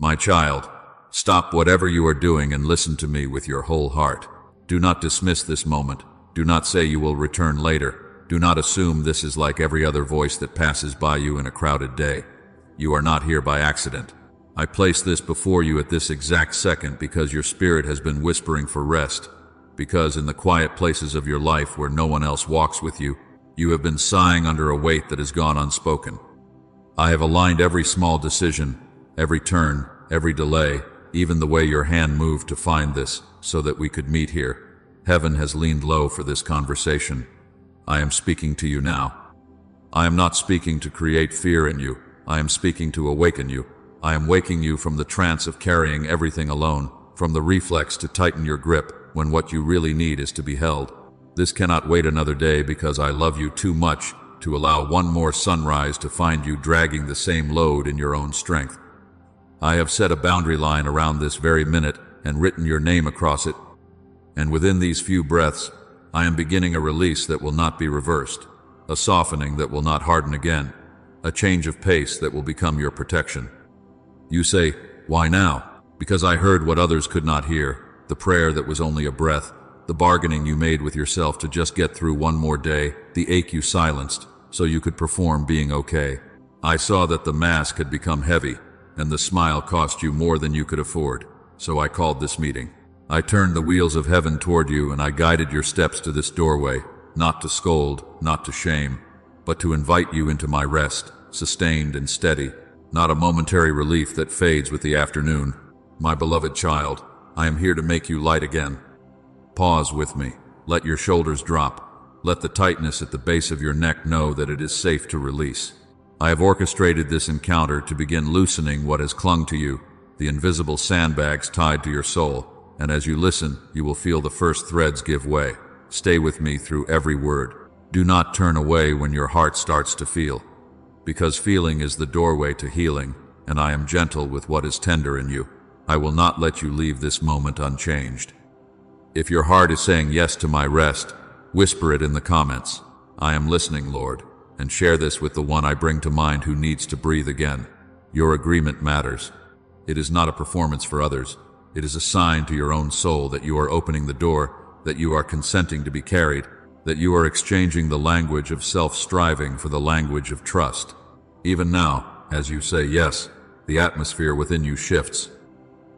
My child, stop whatever you are doing and listen to me with your whole heart. Do not dismiss this moment. Do not say you will return later. Do not assume this is like every other voice that passes by you in a crowded day. You are not here by accident. I place this before you at this exact second because your spirit has been whispering for rest, because in the quiet places of your life where no one else walks with you, you have been sighing under a weight that has gone unspoken. I have aligned every small decision, every turn, every delay, even the way your hand moved to find this, so that we could meet here. Heaven has leaned low for this conversation. I am speaking to you now. I am not speaking to create fear in you. I am speaking to awaken you. I am waking you from the trance of carrying everything alone, from the reflex to tighten your grip when what you really need is to be held. This cannot wait another day because I love you too much to allow one more sunrise to find you dragging the same load in your own strength. I have set a boundary line around this very minute and written your name across it, and within these few breaths, I am beginning a release that will not be reversed, a softening that will not harden again, a change of pace that will become your protection. You say, why now? Because I heard what others could not hear, the prayer that was only a breath, the bargaining you made with yourself to just get through one more day, the ache you silenced so you could perform being okay. I saw that the mask had become heavy, and the smile cost you more than you could afford, so I called this meeting. I turned the wheels of heaven toward you and I guided your steps to this doorway, not to scold, not to shame, but to invite you into my rest, sustained and steady, not a momentary relief that fades with the afternoon. My beloved child, I am here to make you light again. Pause with me. Let your shoulders drop. Let the tightness at the base of your neck know that it is safe to release. I have orchestrated this encounter to begin loosening what has clung to you, the invisible sandbags tied to your soul, and as you listen, you will feel the first threads give way. Stay with me through every word. Do not turn away when your heart starts to feel, because feeling is the doorway to healing, and I am gentle with what is tender in you. I will not let you leave this moment unchanged. If your heart is saying yes to my rest, whisper it in the comments. I am listening, Lord, and share this with the one I bring to mind who needs to breathe again. Your agreement matters. It is not a performance for others. It is a sign to your own soul that you are opening the door, that you are consenting to be carried, that you are exchanging the language of self-striving for the language of trust. Even now, as you say yes, the atmosphere within you shifts.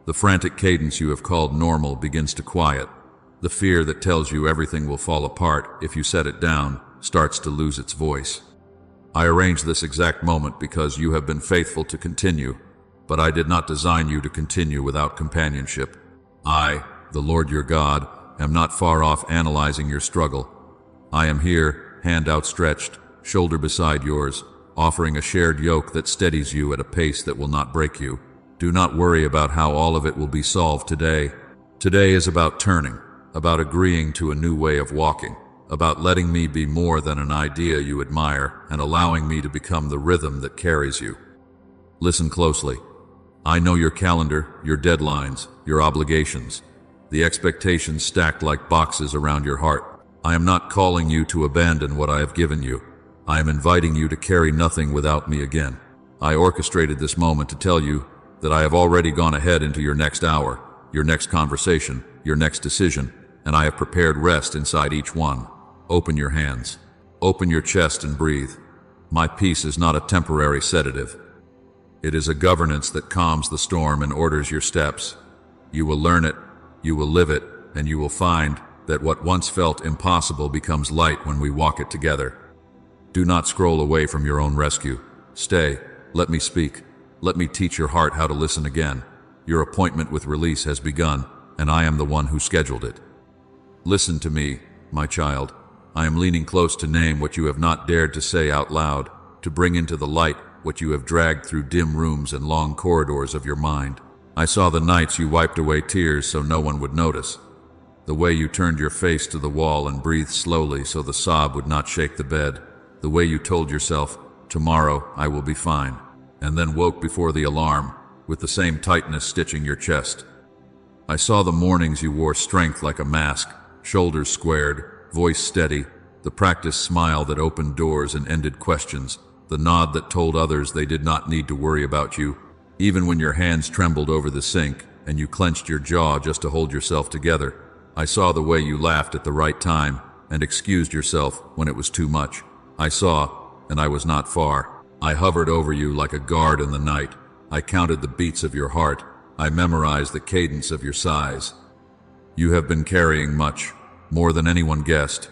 The frantic cadence you have called normal begins to quiet. The fear that tells you everything will fall apart if you set it down starts to lose its voice. I arranged this exact moment because you have been faithful to continue, but I did not design you to continue without companionship. I, the Lord your God, am not far off analyzing your struggle. I am here, hand outstretched, shoulder beside yours, offering a shared yoke that steadies you at a pace that will not break you. Do not worry about how all of it will be solved today. Today is about turning, about agreeing to a new way of walking, about letting me be more than an idea you admire and allowing me to become the rhythm that carries you. Listen closely. I know your calendar, your deadlines, your obligations, the expectations stacked like boxes around your heart. I am not calling you to abandon what I have given you. I am inviting you to carry nothing without me again. I orchestrated this moment to tell you that I have already gone ahead into your next hour, your next conversation, your next decision, and I have prepared rest inside each one. Open your hands. Open your chest and breathe. My peace is not a temporary sedative. It is a governance that calms the storm and orders your steps. You will learn it, you will live it, and you will find that what once felt impossible becomes light when we walk it together. Do not scroll away from your own rescue. Stay. Let me speak. Let me teach your heart how to listen again. Your appointment with release has begun, and I am the one who scheduled it. Listen to me, my child. I am leaning close to name what you have not dared to say out loud, to bring into the light what you have dragged through dim rooms and long corridors of your mind. I saw the nights you wiped away tears so no one would notice, the way you turned your face to the wall and breathed slowly so the sob would not shake the bed, the way you told yourself, tomorrow I will be fine, and then woke before the alarm, with the same tightness stitching your chest. I saw the mornings you wore strength like a mask, shoulders squared, voice steady, the practiced smile that opened doors and ended questions, the nod that told others they did not need to worry about you, Even when your hands trembled over the sink and you clenched your jaw just to hold yourself together, I saw the way you laughed at the right time and excused yourself when it was too much. I saw, and I was not far. I hovered over you like a guard in the night. I counted the beats of your heart. I memorized the cadence of your sighs. You have been carrying much, more than anyone guessed,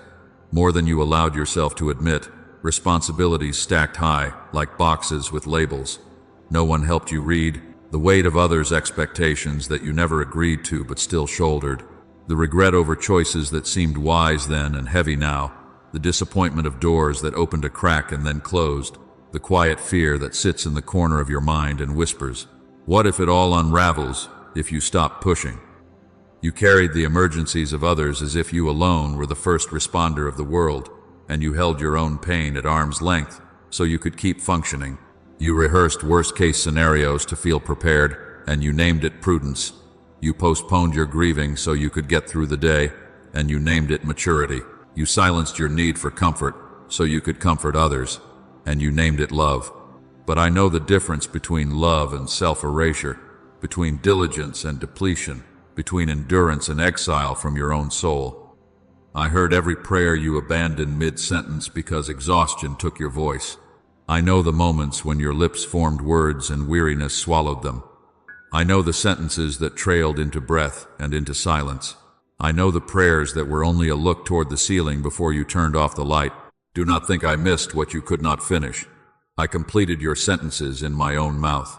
more than you allowed yourself to admit, responsibilities stacked high, like boxes with labels. No one helped you read, the weight of others' expectations that you never agreed to but still shouldered, the regret over choices that seemed wise then and heavy now, the disappointment of doors that opened a crack and then closed, the quiet fear that sits in the corner of your mind and whispers, "What if it all unravels, if you stop pushing?" You carried the emergencies of others as if you alone were the first responder of the world, and you held your own pain at arm's length so you could keep functioning. You rehearsed worst-case scenarios to feel prepared, and you named it prudence. You postponed your grieving so you could get through the day, and you named it maturity. You silenced your need for comfort so you could comfort others, and you named it love. But I know the difference between love and self-erasure, between diligence and depletion, between endurance and exile from your own soul. I heard every prayer you abandoned mid-sentence because exhaustion took your voice. I know the moments when your lips formed words and weariness swallowed them. I know the sentences that trailed into breath and into silence. I know the prayers that were only a look toward the ceiling before you turned off the light. Do not think I missed what you could not finish. I completed your sentences in my own mouth.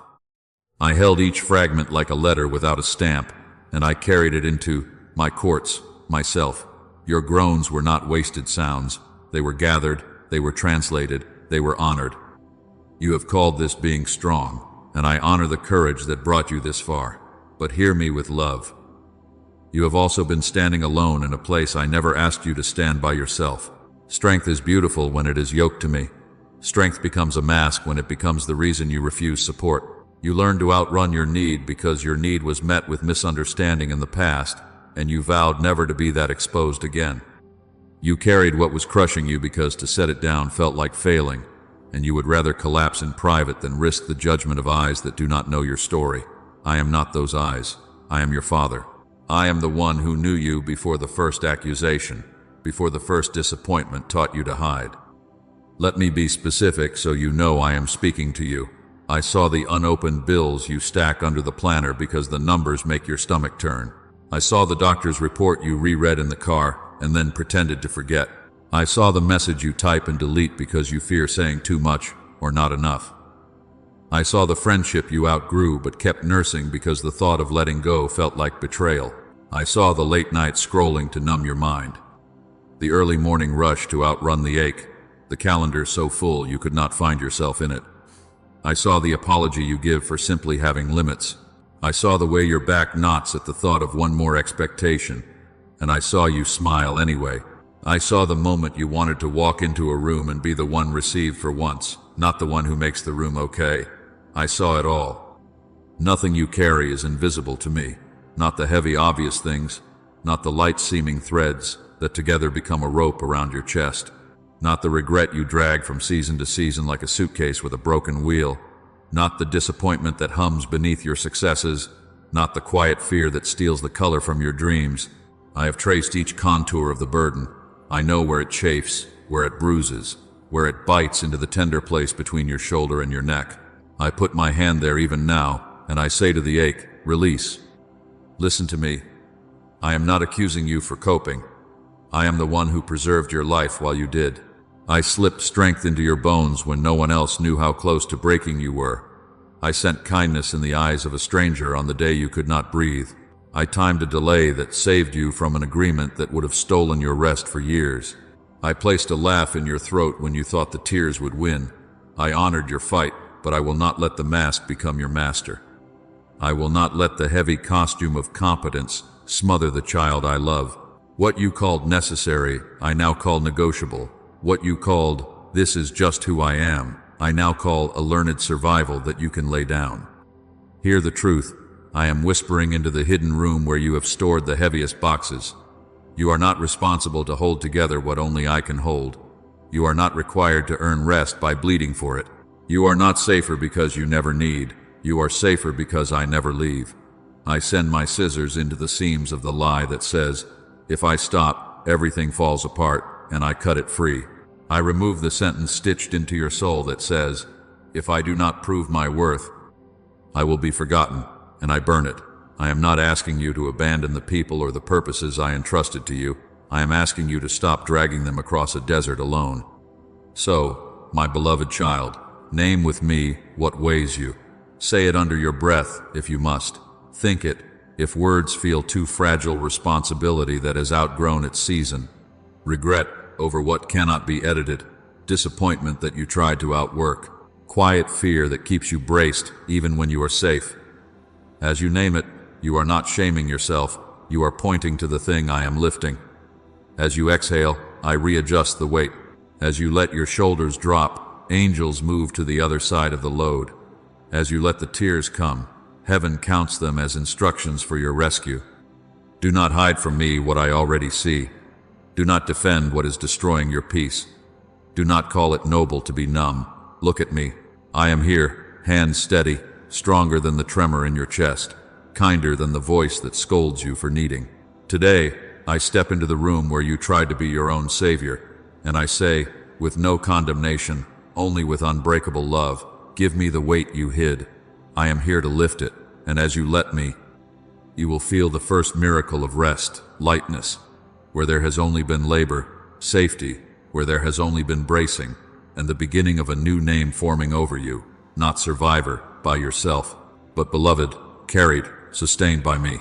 I held each fragment like a letter without a stamp, and I carried it into my courts, myself. Your groans were not wasted sounds. They were gathered, they were translated, they were honored. You have called this being strong, and I honor the courage that brought you this far. But hear me with love. You have also been standing alone in a place I never asked you to stand by yourself. Strength is beautiful when it is yoked to me. Strength becomes a mask when it becomes the reason you refuse support. You learned to outrun your need because your need was met with misunderstanding in the past, and you vowed never to be that exposed again. You carried what was crushing you because to set it down felt like failing, and you would rather collapse in private than risk the judgment of eyes that do not know your story. I am not those eyes. I am your father. I am the one who knew you before the first accusation, before the first disappointment taught you to hide. Let me be specific so you know I am speaking to you. I saw the unopened bills you stack under the planner because the numbers make your stomach turn. I saw the doctor's report you reread in the car and then pretended to forget. I saw the message you type and delete because you fear saying too much or not enough. I saw the friendship you outgrew but kept nursing because the thought of letting go felt like betrayal. I saw the late night scrolling to numb your mind, the early morning rush to outrun the ache, the calendar so full you could not find yourself in it. I saw the apology you give for simply having limits. I saw the way your back knots at the thought of one more expectation, and I saw you smile anyway. I saw the moment you wanted to walk into a room and be the one received for once, not the one who makes the room okay. I saw it all. Nothing you carry is invisible to me, not the heavy obvious things, not the light seeming threads that together become a rope around your chest, not the regret you drag from season to season like a suitcase with a broken wheel, not the disappointment that hums beneath your successes, not the quiet fear that steals the color from your dreams. I have traced each contour of the burden. I know where it chafes, where it bruises, where it bites into the tender place between your shoulder and your neck. I put my hand there even now, and I say to the ache, release. Listen to me. I am not accusing you for coping. I am the one who preserved your life while you did. I slipped strength into your bones when no one else knew how close to breaking you were. I sent kindness in the eyes of a stranger on the day you could not breathe. I timed a delay that saved you from an agreement that would have stolen your rest for years. I placed a laugh in your throat when you thought the tears would win. I honored your fight, but I will not let the mask become your master. I will not let the heavy costume of competence smother the child I love. What you called necessary, I now call negotiable. What you called, this is just who I am, I now call a learned survival that you can lay down. Hear the truth. I am whispering into the hidden room where you have stored the heaviest boxes. You are not responsible to hold together what only I can hold. You are not required to earn rest by bleeding for it. You are not safer because you never need. You are safer because I never leave. I send my scissors into the seams of the lie that says, if I stop, everything falls apart, and I cut it free. I remove the sentence stitched into your soul that says, if I do not prove my worth, I will be forgotten, and I burn it. I am not asking you to abandon the people or the purposes I entrusted to you. I am asking you to stop dragging them across a desert alone. So, my beloved child, name with me what weighs you. Say it under your breath if you must. Think it, if words feel too fragile responsibility that has outgrown its season. Regret over what cannot be edited. Disappointment that you tried to outwork. Quiet fear that keeps you braced even when you are safe. As you name it, you are not shaming yourself. You are pointing to the thing I am lifting. As you exhale, I readjust the weight. As you let your shoulders drop, angels move to the other side of the load. As you let the tears come, heaven counts them as instructions for your rescue. Do not hide from me what I already see. Do not defend what is destroying your peace. Do not call it noble to be numb. Look at me. I am here, hands steady, stronger than the tremor in your chest, kinder than the voice that scolds you for needing. Today, I step into the room where you tried to be your own savior, and I say, with no condemnation, only with unbreakable love, give me the weight you hid. I am here to lift it, and as you let me, you will feel the first miracle of rest, lightness, where there has only been labor, safety, where there has only been bracing, and the beginning of a new name forming over you, not survivor, by yourself, but beloved, carried, sustained by me.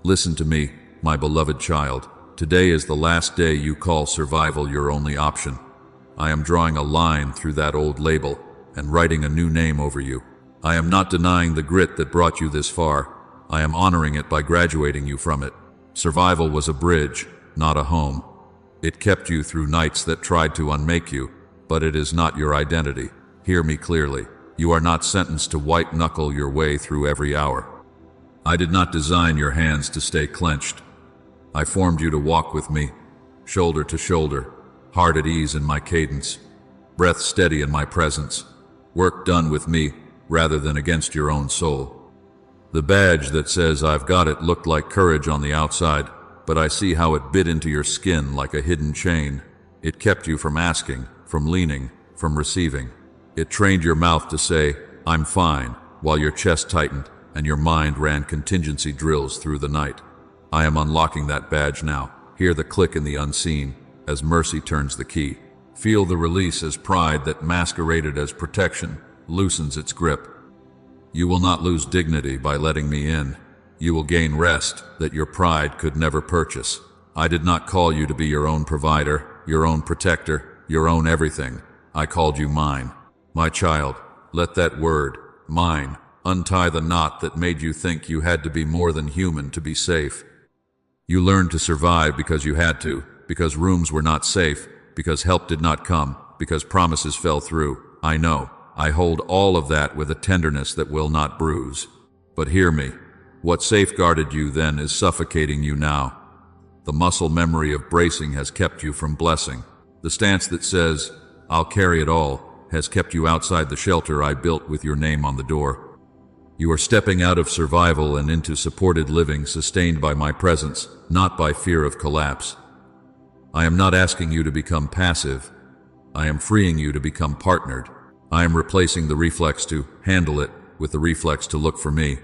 Listen to me, my beloved child. Today is the last day you call survival your only option. I am drawing a line through that old label and writing a new name over you. I am not denying the grit that brought you this far. I am honoring it by graduating you from it. Survival was a bridge, not a home. It kept you through nights that tried to unmake you, but it is not your identity. Hear me clearly. You are not sentenced to white-knuckle your way through every hour. I did not design your hands to stay clenched. I formed you to walk with me, shoulder to shoulder, heart at ease in my cadence, breath steady in my presence, work done with me rather than against your own soul. The badge that says I've got it looked like courage on the outside, but I see how it bit into your skin like a hidden chain. It kept you from asking, from leaning, from receiving. It trained your mouth to say, I'm fine, while your chest tightened and your mind ran contingency drills through the night. I am unlocking that badge now. Hear the click in the unseen as mercy turns the key. Feel the release as pride that masqueraded as protection loosens its grip. You will not lose dignity by letting me in. You will gain rest that your pride could never purchase. I did not call you to be your own provider, your own protector, your own everything. I called you mine. My child, let that word, mine, untie the knot that made you think you had to be more than human to be safe. You learned to survive because you had to, because rooms were not safe, because help did not come, because promises fell through. I know. I hold all of that with a tenderness that will not bruise. But hear me. What safeguarded you then is suffocating you now. The muscle memory of bracing has kept you from blessing. The stance that says, I'll carry it all, has kept you outside the shelter I built with your name on the door. You are stepping out of survival and into supported living sustained by my presence, not by fear of collapse. I am not asking you to become passive. I am freeing you to become partnered. I am replacing the reflex to handle it with the reflex to look for me.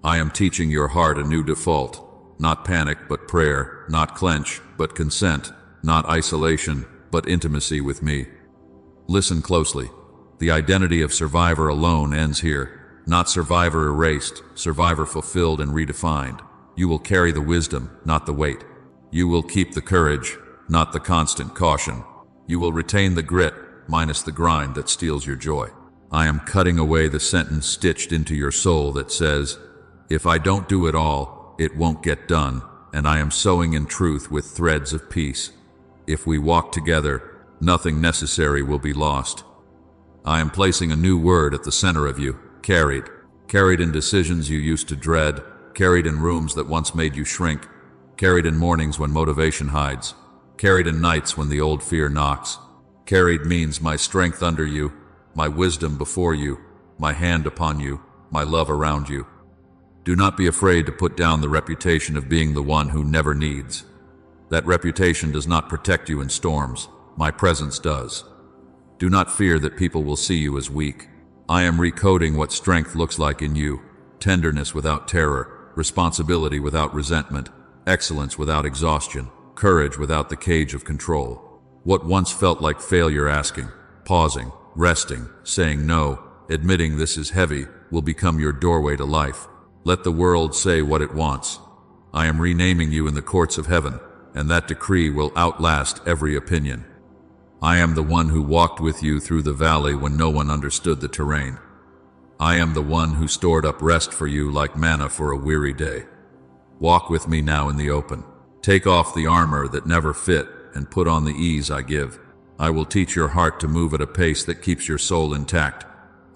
I am teaching your heart a new default. Not panic, but prayer. Not clench, but consent. Not isolation, but intimacy with me. Listen closely. The identity of survivor alone ends here. Not survivor erased, survivor fulfilled and redefined. You will carry the wisdom, not the weight. You will keep the courage, not the constant caution. You will retain the grit, minus the grind that steals your joy. I am cutting away the sentence stitched into your soul that says, if I don't do it all, it won't get done, and I am sewing in truth with threads of peace. If we walk together, nothing necessary will be lost. I am placing a new word at the center of you, carried. Carried in decisions you used to dread, carried in rooms that once made you shrink, carried in mornings when motivation hides, carried in nights when the old fear knocks. Carried means my strength under you, my wisdom before you, my hand upon you, my love around you. Do not be afraid to put down the reputation of being the one who never needs. That reputation does not protect you in storms. My presence does. Do not fear that people will see you as weak. I am recoding what strength looks like in you. Tenderness without terror, responsibility without resentment, excellence without exhaustion, courage without the cage of control. What once felt like failure, asking, pausing, resting, saying no, admitting this is heavy, will become your doorway to life. Let the world say what it wants. I am renaming you in the courts of heaven, and that decree will outlast every opinion. I am the one who walked with you through the valley when no one understood the terrain. I am the one who stored up rest for you like manna for a weary day. Walk with me now in the open. Take off the armor that never fit and put on the ease I give. I will teach your heart to move at a pace that keeps your soul intact.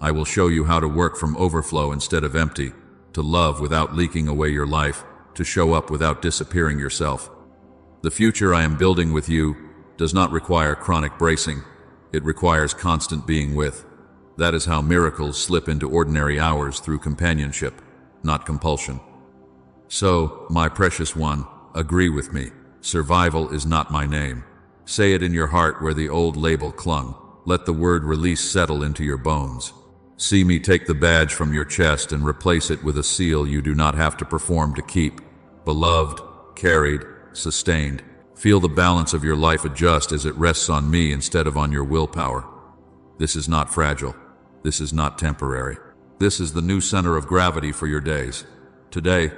I will show you how to work from overflow instead of empty, to love without leaking away your life, to show up without disappearing yourself. The future I am building with you does not require chronic bracing. It requires constant being with. That is how miracles slip into ordinary hours through companionship, not compulsion. So, my precious one, agree with me. Survival is not my name. Say it in your heart where the old label clung. Let the word release settle into your bones. See me take the badge from your chest and replace it with a seal you do not have to perform to keep. Beloved, carried, sustained. Feel the balance of your life adjust as it rests on me instead of on your willpower. This is not fragile. This is not temporary. This is the new center of gravity for your days. Today,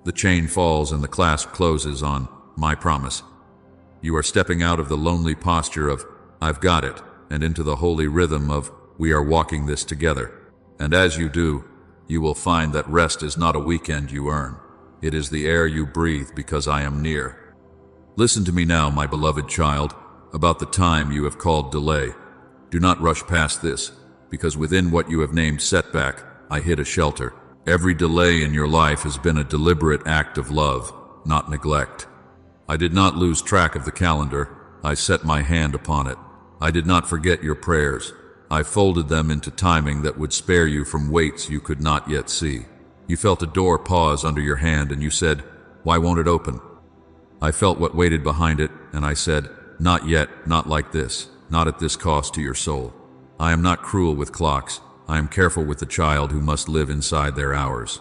the chain falls and the clasp closes on my promise. You are stepping out of the lonely posture of I've got it and into the holy rhythm of we are walking this together. And as you do, you will find that rest is not a weekend you earn. It is the air you breathe because I am near. Listen to me now, my beloved child, about the time you have called delay. Do not rush past this, because within what you have named setback, I hid a shelter. Every delay in your life has been a deliberate act of love, not neglect. I did not lose track of the calendar. I set my hand upon it. I did not forget your prayers. I folded them into timing that would spare you from weights you could not yet see. You felt a door pause under your hand and you said, "Why won't it open?" I felt what waited behind it, and I said, "Not yet, not like this, not at this cost to your soul." I am not cruel with clocks. I am careful with the child who must live inside their hours.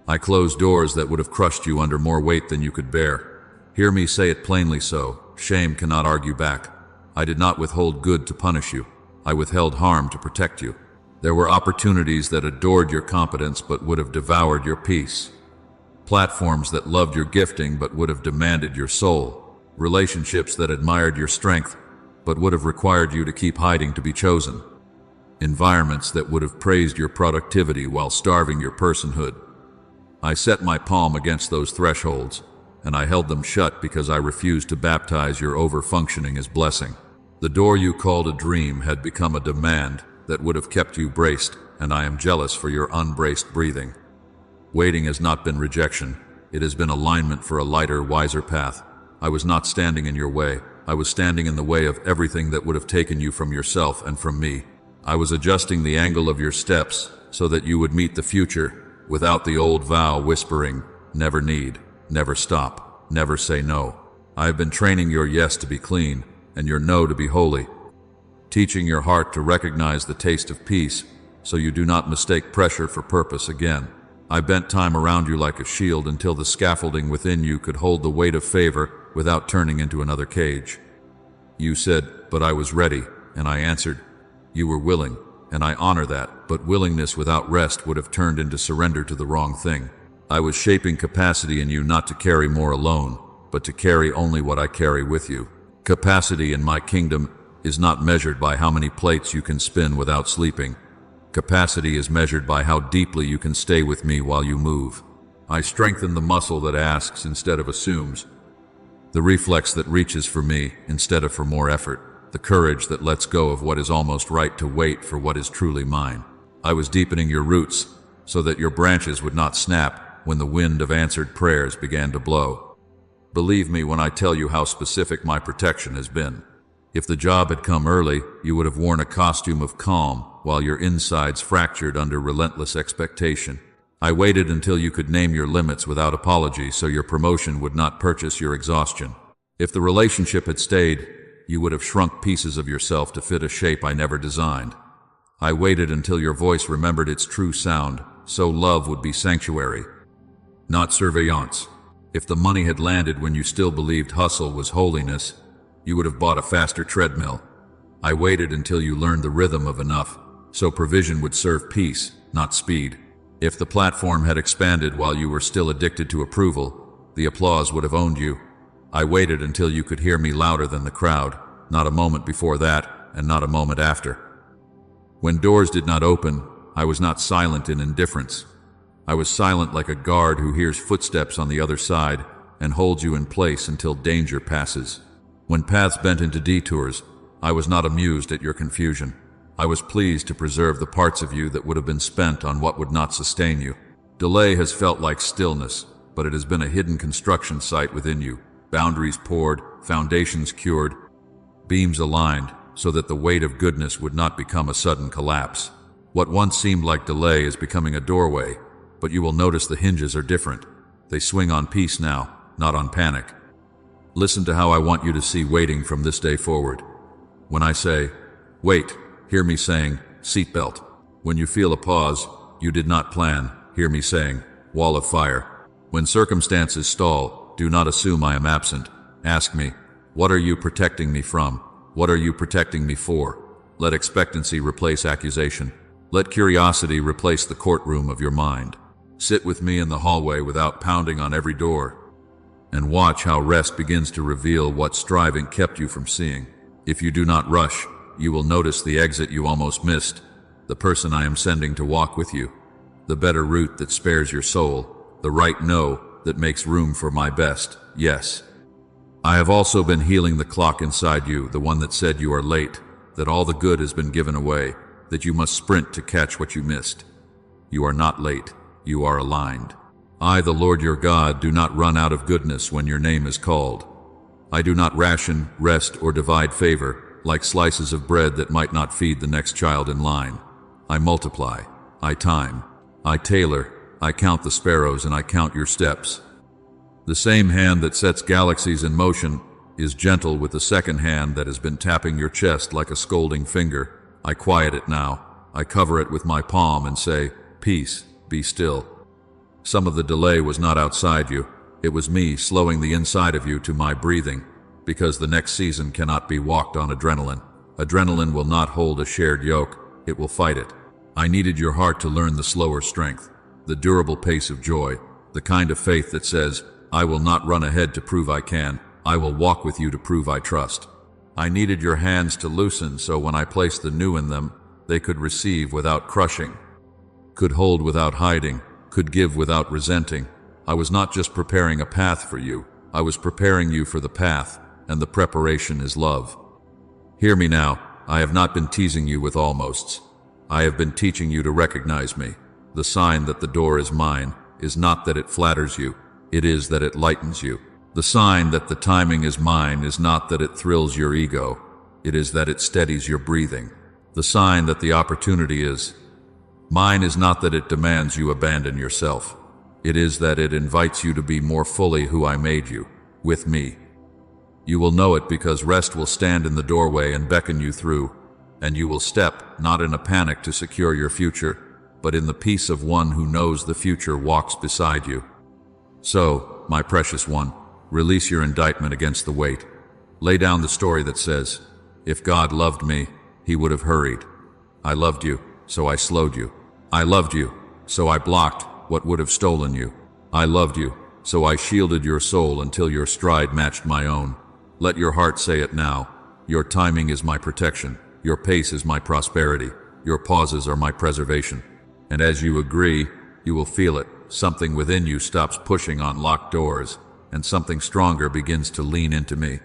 I closed doors that would have crushed you under more weight than you could bear. Hear me say it plainly so. Shame cannot argue back. I did not withhold good to punish you. I withheld harm to protect you. There were opportunities that adored your competence but would have devoured your peace. Platforms that loved your gifting but would have demanded your soul. Relationships that admired your strength but would have required you to keep hiding to be chosen. Environments that would have praised your productivity while starving your personhood. I set my palm against those thresholds, and I held them shut because I refused to baptize your over-functioning as blessing. The door you called a dream had become a demand that would have kept you braced, and I am jealous for your unbraced breathing. Waiting has not been rejection. It has been alignment for a lighter, wiser path. I was not standing in your way. I was standing in the way of everything that would have taken you from yourself and from me. I was adjusting the angle of your steps so that you would meet the future without the old vow whispering, never need, never stop, never say no. I have been training your yes to be clean and your no to be holy, teaching your heart to recognize the taste of peace so you do not mistake pressure for purpose again. I bent time around you like a shield until the scaffolding within you could hold the weight of favor without turning into another cage. You said, "But I was ready," and I answered, "You were willing," and I honor that, but willingness without rest would have turned into surrender to the wrong thing. I was shaping capacity in you not to carry more alone, but to carry only what I carry with you. Capacity in my kingdom is not measured by how many plates you can spin without sleeping. Capacity is measured by how deeply you can stay with me while you move. I strengthen the muscle that asks instead of assumes, the reflex that reaches for me instead of for more effort, the courage that lets go of what is almost right to wait for what is truly mine. I was deepening your roots so that your branches would not snap when the wind of answered prayers began to blow. Believe me when I tell you how specific my protection has been. If the job had come early, you would have worn a costume of calm while your insides fractured under relentless expectation. I waited until you could name your limits without apology so your promotion would not purchase your exhaustion. If the relationship had stayed, you would have shrunk pieces of yourself to fit a shape I never designed. I waited until your voice remembered its true sound, so love would be sanctuary, not surveillance. If the money had landed when you still believed hustle was holiness, you would have bought a faster treadmill. I waited until you learned the rhythm of enough, so provision would serve peace, not speed. If the platform had expanded while you were still addicted to approval, the applause would have owned you. I waited until you could hear me louder than the crowd, not a moment before that, and not a moment after. When doors did not open, I was not silent in indifference. I was silent like a guard who hears footsteps on the other side and holds you in place until danger passes. When paths bent into detours, I was not amused at your confusion. I was pleased to preserve the parts of you that would have been spent on what would not sustain you. Delay has felt like stillness, but it has been a hidden construction site within you. Boundaries poured, foundations cured, beams aligned, so that the weight of goodness would not become a sudden collapse. What once seemed like delay is becoming a doorway, but you will notice the hinges are different. They swing on peace now, not on panic. Listen to how I want you to see waiting from this day forward. When I say, wait, hear me saying, seatbelt. When you feel a pause, you did not plan, hear me saying, wall of fire. When circumstances stall, do not assume I am absent. Ask me, what are you protecting me from? What are you protecting me for? Let expectancy replace accusation. Let curiosity replace the courtroom of your mind. Sit with me in the hallway without pounding on every door, and watch how rest begins to reveal what striving kept you from seeing. If you do not rush, you will notice the exit you almost missed, the person I am sending to walk with you, the better route that spares your soul, the right no that makes room for my best, yes. I have also been healing the clock inside you, the one that said you are late, that all the good has been given away, that you must sprint to catch what you missed. You are not late, you are aligned. I, the Lord your God, do not run out of goodness when your name is called. I do not ration, rest, or divide favor, like slices of bread that might not feed the next child in line. I multiply, I time, I tailor, I count the sparrows, and I count your steps. The same hand that sets galaxies in motion is gentle with the second hand that has been tapping your chest like a scolding finger. I quiet it now. I cover it with my palm and say, peace, be still. Some of the delay was not outside you. It was me slowing the inside of you to my breathing, because the next season cannot be walked on adrenaline. Adrenaline will not hold a shared yoke. It will fight it. I needed your heart to learn the slower strength, the durable pace of joy, the kind of faith that says, I will not run ahead to prove I can. I will walk with you to prove I trust. I needed your hands to loosen so when I placed the new in them, they could receive without crushing, could hold without hiding, could give without resenting. I was not just preparing a path for you. I was preparing you for the path, and the preparation is love. Hear me now. I have not been teasing you with almosts. I have been teaching you to recognize me. The sign that the door is mine is not that it flatters you. It is that it lightens you. The sign that the timing is mine is not that it thrills your ego. It is that it steadies your breathing. The sign that the opportunity is mine is not that it demands you abandon yourself. It is that it invites you to be more fully who I made you, with me. You will know it because rest will stand in the doorway and beckon you through, and you will step, not in a panic to secure your future, but in the peace of one who knows the future walks beside you. So, my precious one, release your indictment against the weight. Lay down the story that says, if God loved me, he would have hurried. I loved you, so I slowed you. I loved you, so I blocked what would have stolen you. I loved you, so I shielded your soul until your stride matched my own. Let your heart say it now. Your timing is my protection. Your pace is my prosperity. Your pauses are my preservation. And as you agree, you will feel it. Something within you stops pushing on locked doors, and something stronger begins to lean into me.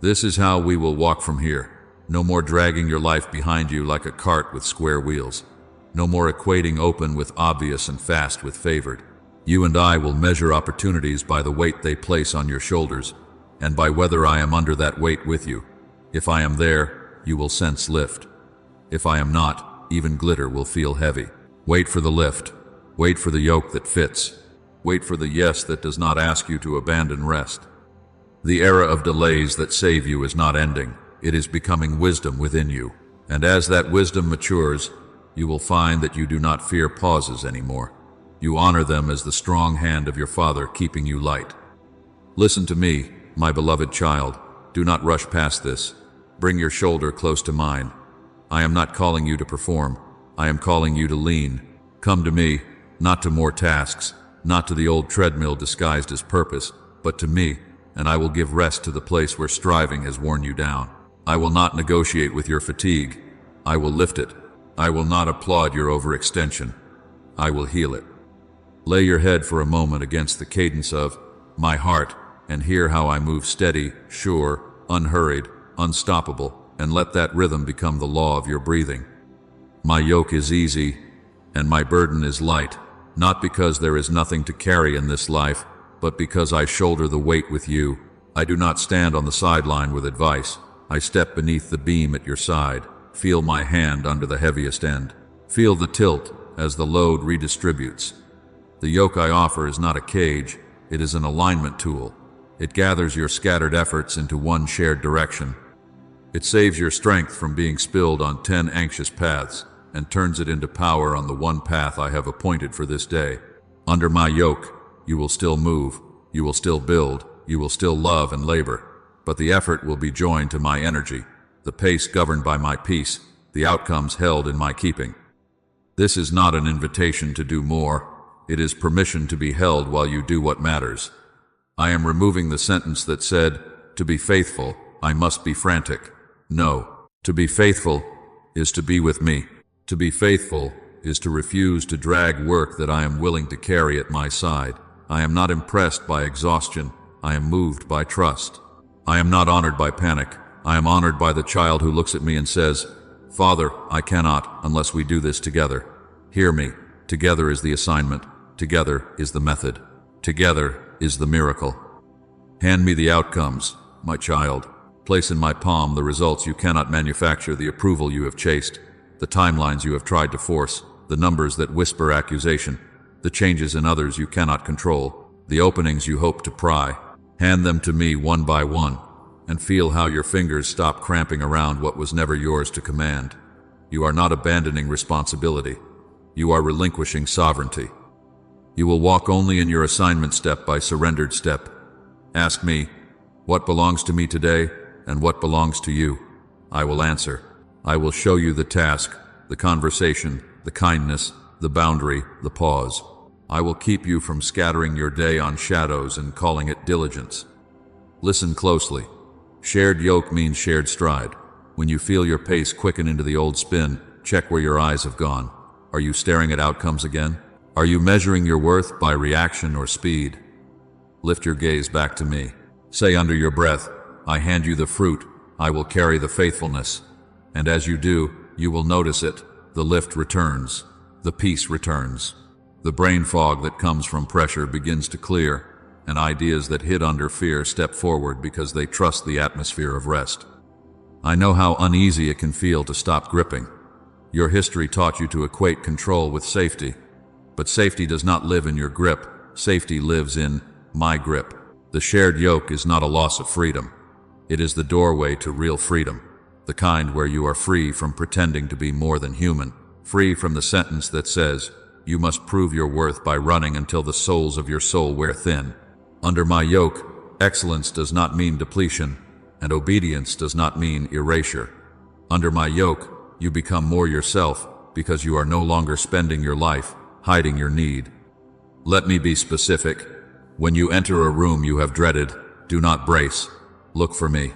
This is how we will walk from here. No more dragging your life behind you like a cart with square wheels. No more equating open with obvious and fast with favored. You and I will measure opportunities by the weight they place on your shoulders, and by whether I am under that weight with you. If I am there, you will sense lift. If I am not, even glitter will feel heavy. Wait for the lift. Wait for the yoke that fits. Wait for the yes that does not ask you to abandon rest. The era of delays that save you is not ending. It is becoming wisdom within you. And as that wisdom matures, you will find that you do not fear pauses anymore. You honor them as the strong hand of your Father keeping you light. Listen to me, my beloved child. Do not rush past this. Bring your shoulder close to mine. I am not calling you to perform. I am calling you to lean. Come to me, not to more tasks, not to the old treadmill disguised as purpose, but to me, and I will give rest to the place where striving has worn you down. I will not negotiate with your fatigue. I will lift it. I will not applaud your overextension. I will heal it. Lay your head for a moment against the cadence of my heart and hear how I move steady, sure, unhurried, unstoppable, and let that rhythm become the law of your breathing. My yoke is easy, and my burden is light, not because there is nothing to carry in this life, but because I shoulder the weight with you. I do not stand on the sideline with advice. I step beneath the beam at your side. Feel my hand under the heaviest end. Feel the tilt as the load redistributes. The yoke I offer is not a cage, it is an alignment tool. It gathers your scattered efforts into one shared direction. It saves your strength from being spilled on 10 anxious paths and turns it into power on the one path I have appointed for this day. Under my yoke, you will still move, you will still build, you will still love and labor, but the effort will be joined to my energy, the pace governed by my peace, the outcomes held in my keeping. This is not an invitation to do more, it is permission to be held while you do what matters. I am removing the sentence that said, to be faithful, I must be frantic. No, to be faithful is to be with me. To be faithful is to refuse to drag work that I am willing to carry at my side. I am not impressed by exhaustion, I am moved by trust. I am not honored by panic, I am honored by the child who looks at me and says, Father, I cannot unless we do this together. Hear me, together is the assignment, together is the method, together is the miracle. Hand me the outcomes, my child. Place in my palm the results you cannot manufacture, the approval you have chased, the timelines you have tried to force, the numbers that whisper accusation, the changes in others you cannot control, the openings you hope to pry. Hand them to me one by one, and feel how your fingers stop cramping around what was never yours to command. You are not abandoning responsibility. You are relinquishing sovereignty. You will walk only in your assignment step by surrendered step. Ask me, what belongs to me today, and what belongs to you? I will answer. I will show you the task, the conversation, the kindness, the boundary, the pause. I will keep you from scattering your day on shadows and calling it diligence. Listen closely. Shared yoke means shared stride. When you feel your pace quicken into the old spin, check where your eyes have gone. Are you staring at outcomes again? Are you measuring your worth by reaction or speed? Lift your gaze back to me. Say under your breath, I hand you the fruit, I will carry the faithfulness. And as you do, you will notice it. The lift returns. The peace returns. The brain fog that comes from pressure begins to clear, and ideas that hid under fear step forward because they trust the atmosphere of rest. I know how uneasy it can feel to stop gripping. Your history taught you to equate control with safety. But safety does not live in your grip. Safety lives in my grip. The shared yoke is not a loss of freedom. It is the doorway to real freedom. The kind where you are free from pretending to be more than human. Free from the sentence that says, you must prove your worth by running until the soles of your soul wear thin. Under my yoke, excellence does not mean depletion, and obedience does not mean erasure. Under my yoke, you become more yourself because you are no longer spending your life hiding your need. Let me be specific. When you enter a room you have dreaded, do not brace. Look for me.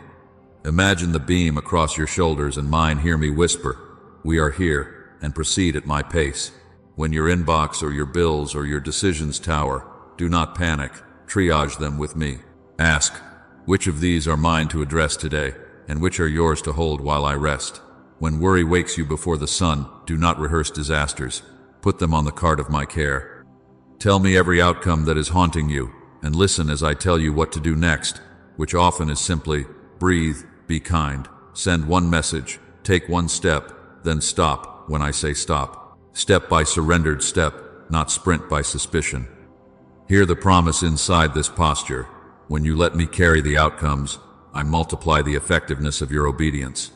Imagine the beam across your shoulders and mine. Hear me whisper, we are here, and proceed at my pace. When your inbox or your bills or your decisions tower, do not panic. Triage them with me. Ask, which of these are mine to address today, and which are yours to hold while I rest? When worry wakes you before the sun, do not rehearse disasters. Put them on the cart of my care. Tell me every outcome that is haunting you, and listen as I tell you what to do next, which often is simply, breathe, be kind, send one message, take one step, then stop. stop when I say stop. Step by surrendered step, not sprint by suspicion. Hear the promise inside this posture. When you let me carry the outcomes, I multiply the effectiveness of your obedience.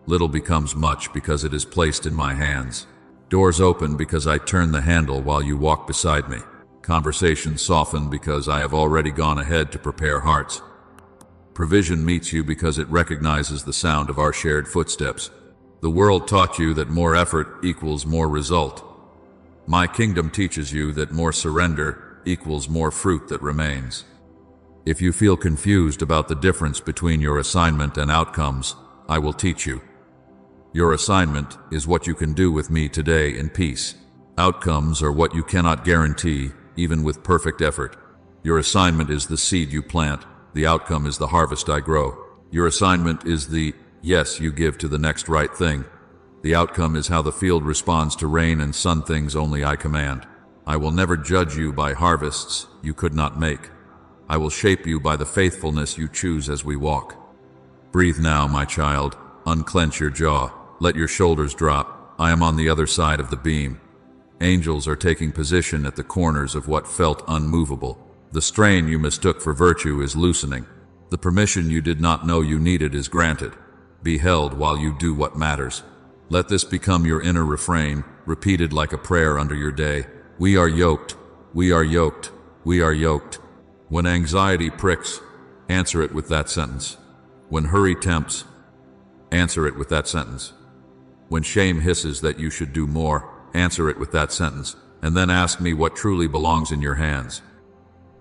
Little becomes much because it is placed in my hands. Doors open because I turn the handle while you walk beside me. Conversations soften because I have already gone ahead to prepare hearts. Provision meets you because it recognizes the sound of our shared footsteps. The world taught you that more effort equals more result. My kingdom teaches you that more surrender equals more fruit that remains. If you feel confused about the difference between your assignment and outcomes, I will teach you. Your assignment is what you can do with me today in peace. Outcomes are what you cannot guarantee, even with perfect effort. Your assignment is the seed you plant. The outcome is the harvest I grow. Your assignment is the yes you give to the next right thing. The outcome is how the field responds to rain and sun, things only I command. I will never judge you by harvests you could not make. I will shape you by the faithfulness you choose as we walk. Breathe now, my child. Unclench your jaw. Let your shoulders drop. I am on the other side of the beam. Angels are taking position at the corners of what felt unmovable. The strain you mistook for virtue is loosening. The permission you did not know you needed is granted. Be held while you do what matters. Let this become your inner refrain, repeated like a prayer under your day. We are yoked. We are yoked. We are yoked. When anxiety pricks, answer it with that sentence. When hurry tempts, answer it with that sentence. When shame hisses that you should do more, answer it with that sentence, and then ask me what truly belongs in your hands.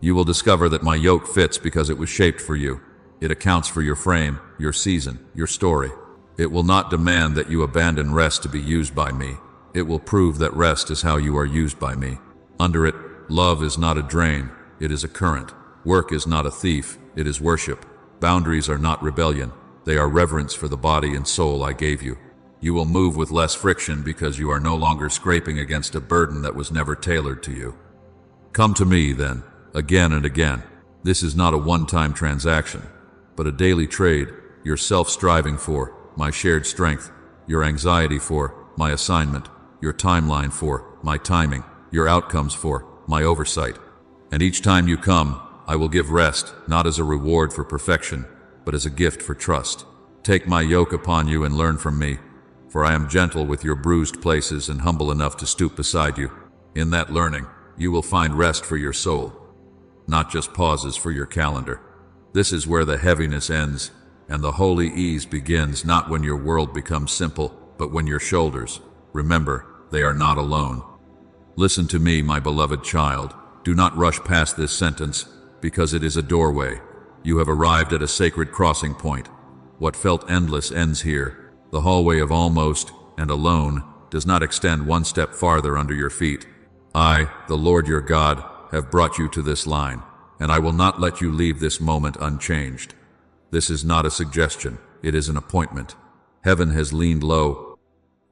You will discover that my yoke fits because it was shaped for you. It accounts for your frame, your season, your story. It will not demand that you abandon rest to be used by me. It will prove that rest is how you are used by me. Under it, love is not a drain, it is a current. Work is not a thief, it is worship. Boundaries are not rebellion, they are reverence for the body and soul I gave you. You will move with less friction because you are no longer scraping against a burden that was never tailored to you. Come to me, then, again and again. This is not a one-time transaction, but a daily trade, your self-striving for my shared strength, your anxiety for my assignment, your timeline for my timing, your outcomes for my oversight. And each time you come, I will give rest, not as a reward for perfection, but as a gift for trust. Take my yoke upon you and learn from me, for I am gentle with your bruised places and humble enough to stoop beside you. In that learning, you will find rest for your soul, not just pauses for your calendar. This is where the heaviness ends, and the holy ease begins, not when your world becomes simple, but when your shoulders, remember, they are not alone. Listen to me, my beloved child. Do not rush past this sentence, because it is a doorway. You have arrived at a sacred crossing point. What felt endless ends here. The hallway of almost and alone does not extend one step farther under your feet. I, the Lord your God, have brought you to this line, and I will not let you leave this moment unchanged. This is not a suggestion, it is an appointment. Heaven has leaned low,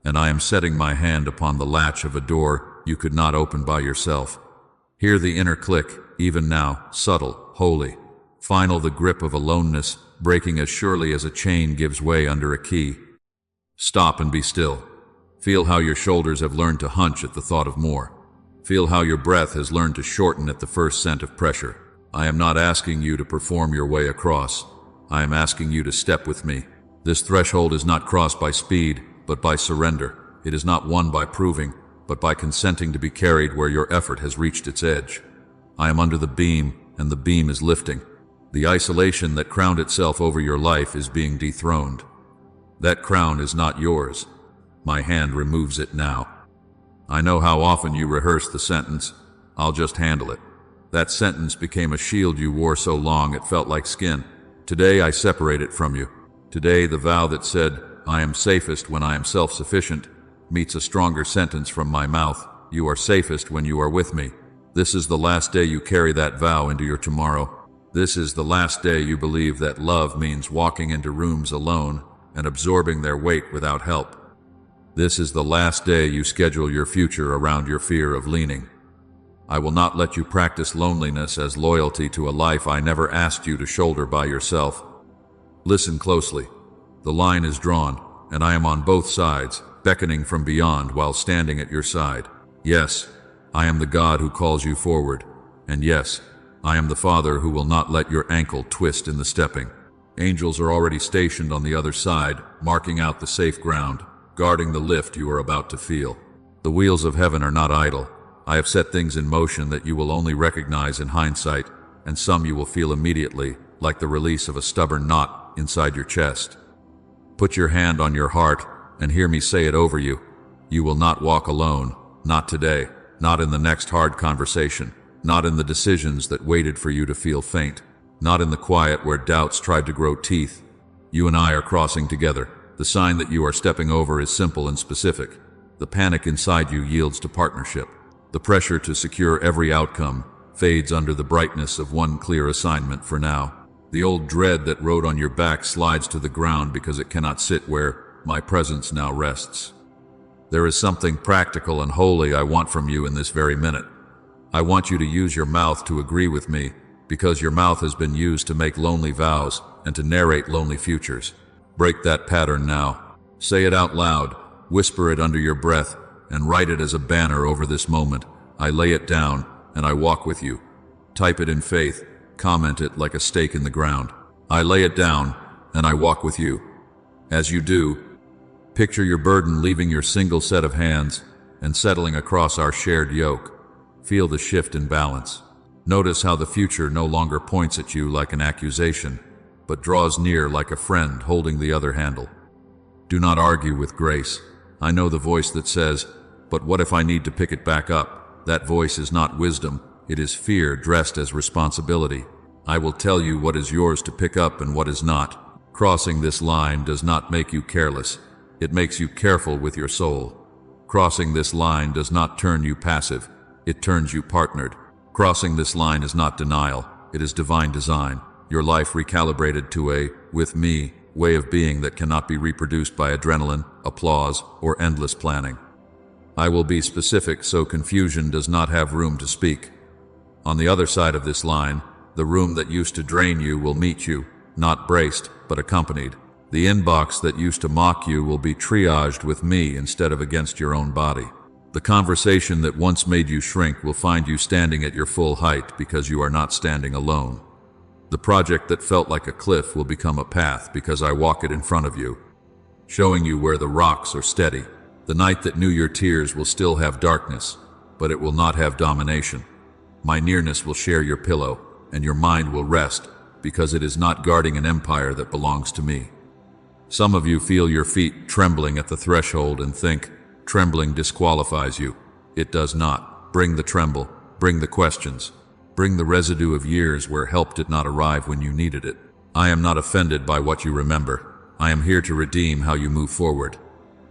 and I am setting my hand upon the latch of a door you could not open by yourself. Hear the inner click, even now, subtle, holy. Final the grip of aloneness, breaking as surely as a chain gives way under a key. Stop and be still. Feel how your shoulders have learned to hunch at the thought of more. Feel how your breath has learned to shorten at the first scent of pressure. I am not asking you to perform your way across. I am asking you to step with me. This threshold is not crossed by speed, but by surrender. It is not won by proving, but by consenting to be carried where your effort has reached its edge. I am under the beam, and the beam is lifting. The isolation that crowned itself over your life is being dethroned. That crown is not yours. My hand removes it now. I know how often you rehearse the sentence, "I'll just handle it." That sentence became a shield you wore so long it felt like skin. Today I separate it from you. Today the vow that said, "I am safest when I am self-sufficient," meets a stronger sentence from my mouth, "You are safest when you are with me." This is the last day you carry that vow into your tomorrow. This is the last day you believe that love means walking into rooms alone and absorbing their weight without help. This is the last day you schedule your future around your fear of leaning. I will not let you practice loneliness as loyalty to a life I never asked you to shoulder by yourself. Listen closely. The line is drawn, and I am on both sides, beckoning from beyond while standing at your side. Yes, I am the God who calls you forward, and yes, I am the Father who will not let your ankle twist in the stepping. Angels are already stationed on the other side, marking out the safe ground, guarding the lift you are about to feel. The wheels of heaven are not idle. I have set things in motion that you will only recognize in hindsight, and some you will feel immediately, like the release of a stubborn knot inside your chest. Put your hand on your heart and hear me say it over you. You will not walk alone, not today, not in the next hard conversation, not in the decisions that waited for you to feel faint, not in the quiet where doubts tried to grow teeth. You and I are crossing together. The sign that you are stepping over is simple and specific. The panic inside you yields to partnership. The pressure to secure every outcome fades under the brightness of one clear assignment for now. The old dread that rode on your back slides to the ground because it cannot sit where my presence now rests. There is something practical and holy I want from you in this very minute. I want you to use your mouth to agree with me, because your mouth has been used to make lonely vows and to narrate lonely futures. Break that pattern now. Say it out loud, whisper it under your breath, and write it as a banner over this moment. I lay it down, and I walk with you. Type it in faith, comment it like a stake in the ground. I lay it down, and I walk with you. As you do, picture your burden leaving your single set of hands and settling across our shared yoke. Feel the shift in balance. Notice how the future no longer points at you like an accusation, but draws near like a friend holding the other handle. Do not argue with grace. I know the voice that says, "But what if I need to pick it back up?" That voice is not wisdom, it is fear dressed as responsibility. I will tell you what is yours to pick up and what is not. Crossing this line does not make you careless. It makes you careful with your soul. Crossing this line does not turn you passive. It turns you partnered. Crossing this line is not denial. It is divine design. Your life recalibrated to a, with me, way of being that cannot be reproduced by adrenaline, applause, or endless planning. I will be specific so confusion does not have room to speak. On the other side of this line, the room that used to drain you will meet you, not braced, but accompanied. The inbox that used to mock you will be triaged with me instead of against your own body. The conversation that once made you shrink will find you standing at your full height because you are not standing alone. The project that felt like a cliff will become a path because I walk it in front of you, showing you where the rocks are steady. The night that knew your tears will still have darkness, but it will not have domination. My nearness will share your pillow, and your mind will rest because it is not guarding an empire that belongs to me. Some of you feel your feet trembling at the threshold and think, trembling disqualifies you. It does not. Bring the tremble. Bring the questions. Bring the residue of years where help did not arrive when you needed it. I am not offended by what you remember. I am here to redeem how you move forward.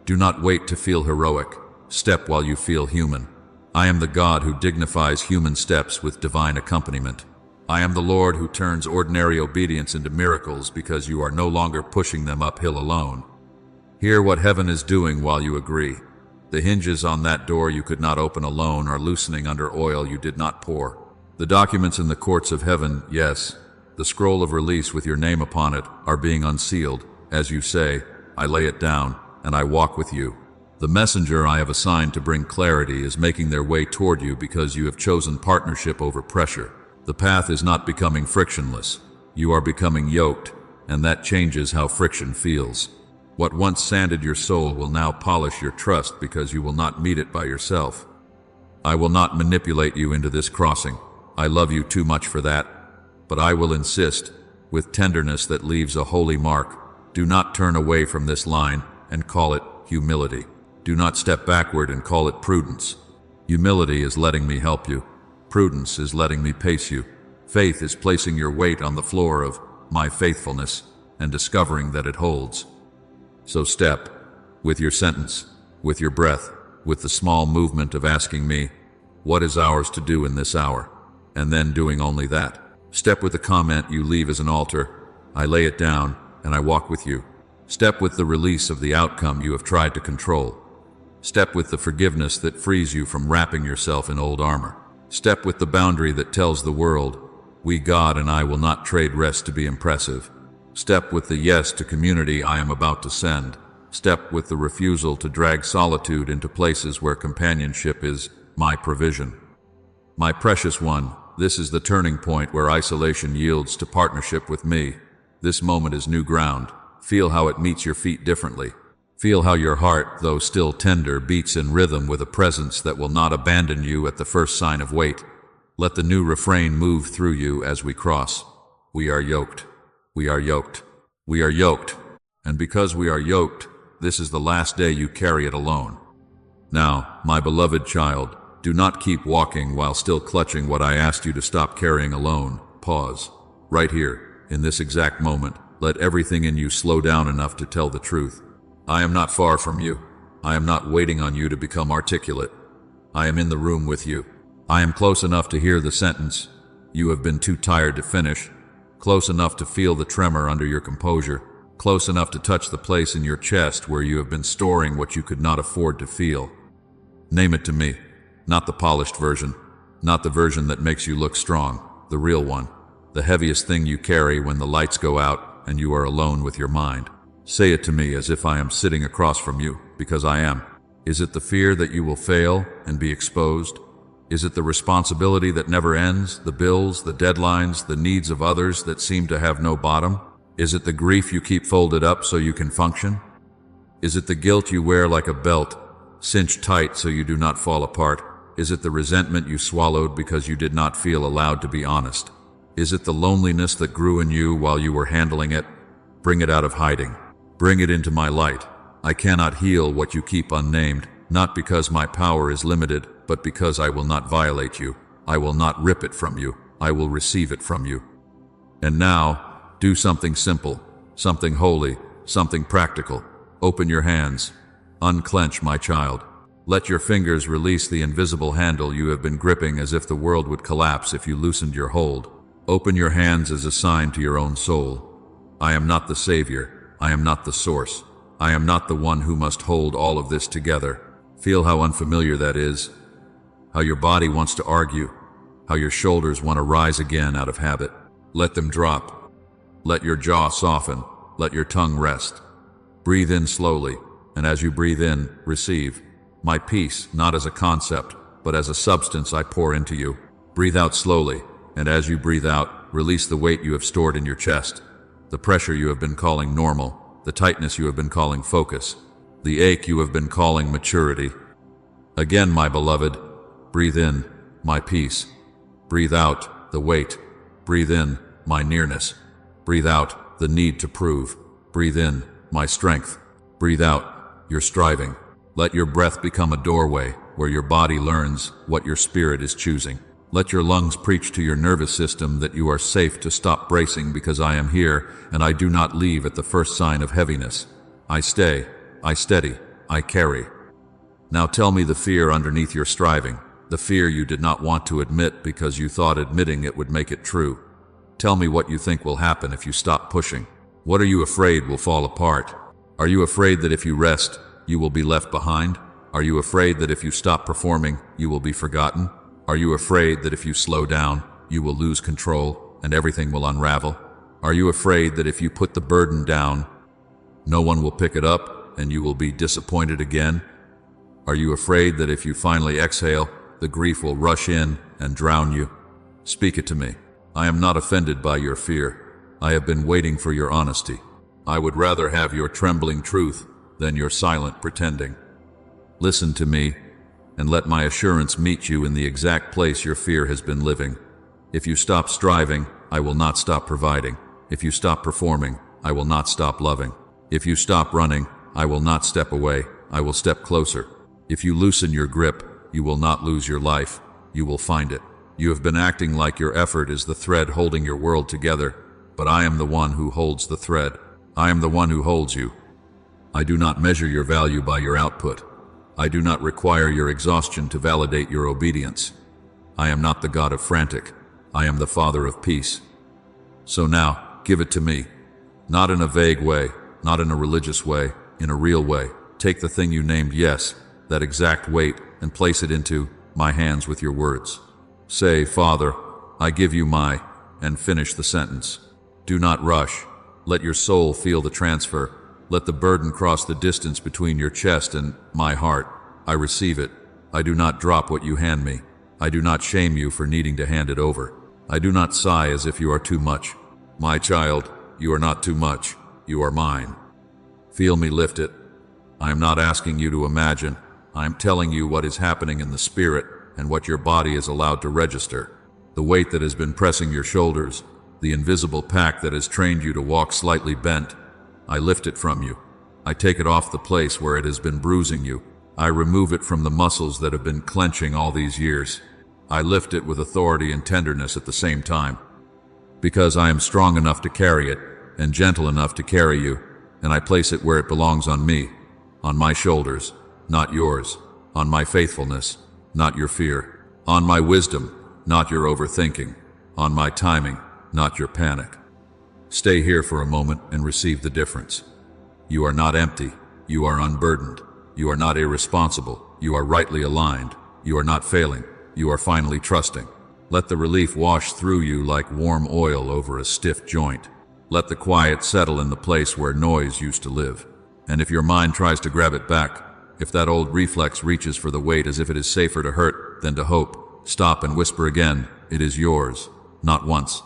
Do not wait to feel heroic. Step while you feel human. I am the God who dignifies human steps with divine accompaniment. I am the Lord who turns ordinary obedience into miracles because you are no longer pushing them uphill alone. Hear what heaven is doing while you agree. The hinges on that door you could not open alone are loosening under oil you did not pour. The documents in the courts of heaven, yes, the scroll of release with your name upon it, are being unsealed. As you say, I lay it down, and I walk with you. The messenger I have assigned to bring clarity is making their way toward you because you have chosen partnership over pressure. The path is not becoming frictionless. You are becoming yoked, and that changes how friction feels. What once sanded your soul will now polish your trust because you will not meet it by yourself. I will not manipulate you into this crossing. I love you too much for that. But I will insist, with tenderness that leaves a holy mark, do not turn away from this line and call it humility. Do not step backward and call it prudence. Humility is letting me help you. Prudence is letting me pace you. Faith is placing your weight on the floor of my faithfulness and discovering that it holds. So step, with your sentence, with your breath, with the small movement of asking me, what is ours to do in this hour? And then doing only that. Step with the comment you leave as an altar, I lay it down and I walk with you. Step with the release of the outcome you have tried to control. Step with the forgiveness that frees you from wrapping yourself in old armor. Step with the boundary that tells the world, we God and I will not trade rest to be impressive. Step with the yes to community I am about to send. Step with the refusal to drag solitude into places where companionship is my provision. My precious one, this is the turning point where isolation yields to partnership with me. This moment is new ground. Feel how it meets your feet differently. Feel how your heart, though still tender, beats in rhythm with a presence that will not abandon you at the first sign of weight. Let the new refrain move through you as we cross. We are yoked. We are yoked. We are yoked. And because we are yoked, this is the last day you carry it alone. Now, my beloved child, do not keep walking while still clutching what I asked you to stop carrying alone. Pause. Right here, in this exact moment, let everything in you slow down enough to tell the truth. I am not far from you. I am not waiting on you to become articulate. I am in the room with you. I am close enough to hear the sentence you have been too tired to finish, close enough to feel the tremor under your composure, close enough to touch the place in your chest where you have been storing what you could not afford to feel. Name it to me, not the polished version, not the version that makes you look strong, the real one, the heaviest thing you carry when the lights go out and you are alone with your mind. Say it to me as if I am sitting across from you, because I am. Is it the fear that you will fail and be exposed? Is it the responsibility that never ends, the bills, the deadlines, the needs of others that seem to have no bottom? Is it the grief you keep folded up so you can function? Is it the guilt you wear like a belt, cinched tight so you do not fall apart? Is it the resentment you swallowed because you did not feel allowed to be honest? Is it the loneliness that grew in you while you were handling it? Bring it out of hiding. Bring it into my light. I cannot heal what you keep unnamed, not because my power is limited, but because I will not violate you. I will not rip it from you. I will receive it from you. And now, do something simple, something holy, something practical. Open your hands. Unclench, my child. Let your fingers release the invisible handle you have been gripping as if the world would collapse if you loosened your hold. Open your hands as a sign to your own soul. I am not the savior. I am not the source. I am not the one who must hold all of this together. Feel how unfamiliar that is. How your body wants to argue. How your shoulders want to rise again out of habit. Let them drop. Let your jaw soften. Let your tongue rest. Breathe in slowly, and as you breathe in, receive. My peace, not as a concept, but as a substance I pour into you. Breathe out slowly, and as you breathe out, release the weight you have stored in your chest. The pressure you have been calling normal, the tightness you have been calling focus, the ache you have been calling maturity. Again, my beloved, breathe in, my peace. Breathe out, the weight. Breathe in, my nearness. Breathe out, the need to prove. Breathe in, my strength. Breathe out, your striving. Let your breath become a doorway where your body learns what your spirit is choosing. Let your lungs preach to your nervous system that you are safe to stop bracing because I am here and I do not leave at the first sign of heaviness. I stay, I steady, I carry. Now tell me the fear underneath your striving, the fear you did not want to admit because you thought admitting it would make it true. Tell me what you think will happen if you stop pushing. What are you afraid will fall apart? Are you afraid that if you rest, you will be left behind? Are you afraid that if you stop performing, you will be forgotten? Are you afraid that if you slow down, you will lose control and everything will unravel? Are you afraid that if you put the burden down, no one will pick it up and you will be disappointed again? Are you afraid that if you finally exhale, the grief will rush in and drown you? Speak it to me. I am not offended by your fear. I have been waiting for your honesty. I would rather have your trembling truth than your silent pretending. Listen to me, and let my assurance meet you in the exact place your fear has been living. If you stop striving, I will not stop providing. If you stop performing, I will not stop loving. If you stop running, I will not step away, I will step closer. If you loosen your grip, you will not lose your life, you will find it. You have been acting like your effort is the thread holding your world together, but I am the one who holds the thread. I am the one who holds you. I do not measure your value by your output. I do not require your exhaustion to validate your obedience. I am not the God of frantic. I am the Father of peace. So now, give it to me. Not in a vague way, not in a religious way, in a real way. Take the thing you named yes, that exact weight, and place it into my hands with your words. Say, Father, I give you my, and finish the sentence. Do not rush. Let your soul feel the transfer. Let the burden cross the distance between your chest and my heart. I receive it. I do not drop what you hand me. I do not shame you for needing to hand it over. I do not sigh as if you are too much. My child, you are not too much. You are mine. Feel me lift it. I am not asking you to imagine. I am telling you what is happening in the spirit and what your body is allowed to register. The weight that has been pressing your shoulders, the invisible pack that has trained you to walk slightly bent, I lift it from you. I take it off the place where it has been bruising you. I remove it from the muscles that have been clenching all these years. I lift it with authority and tenderness at the same time. Because I am strong enough to carry it, and gentle enough to carry you, and I place it where it belongs on me, on my shoulders, not yours, on my faithfulness, not your fear, on my wisdom, not your overthinking, on my timing, not your panic. Stay here for a moment and receive the difference. You are not empty. You are unburdened. You are not irresponsible. You are rightly aligned. You are not failing. You are finally trusting. Let the relief wash through you like warm oil over a stiff joint. Let the quiet settle in the place where noise used to live. And if your mind tries to grab it back, if that old reflex reaches for the weight as if it is safer to hurt than to hope, stop and whisper again, it is yours, not once,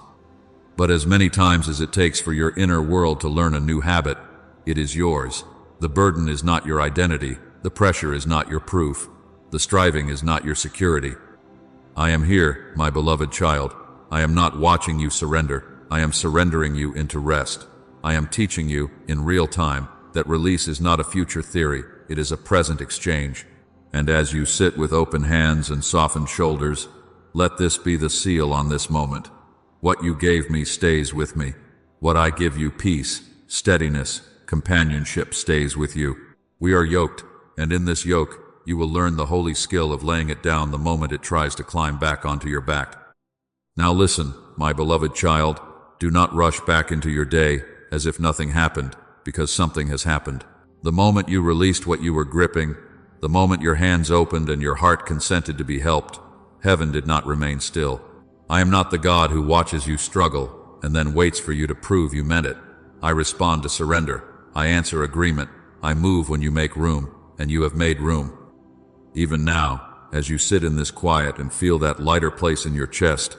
but as many times as it takes for your inner world to learn a new habit. It is yours. The burden is not your identity. The pressure is not your proof. The striving is not your security. I am here, my beloved child. I am not watching you surrender. I am surrendering you into rest. I am teaching you, in real time, that release is not a future theory. It is a present exchange. And as you sit with open hands and softened shoulders, let this be the seal on this moment. What you gave me stays with me. What I give you, peace, steadiness, companionship, stays with you. We are yoked, and in this yoke, you will learn the holy skill of laying it down the moment it tries to climb back onto your back. Now listen, my beloved child, do not rush back into your day as if nothing happened, because something has happened. The moment you released what you were gripping, the moment your hands opened and your heart consented to be helped, heaven did not remain still. I am not the God who watches you struggle and then waits for you to prove you meant it. I respond to surrender. I answer agreement. I move when you make room, and you have made room. Even now, as you sit in this quiet and feel that lighter place in your chest,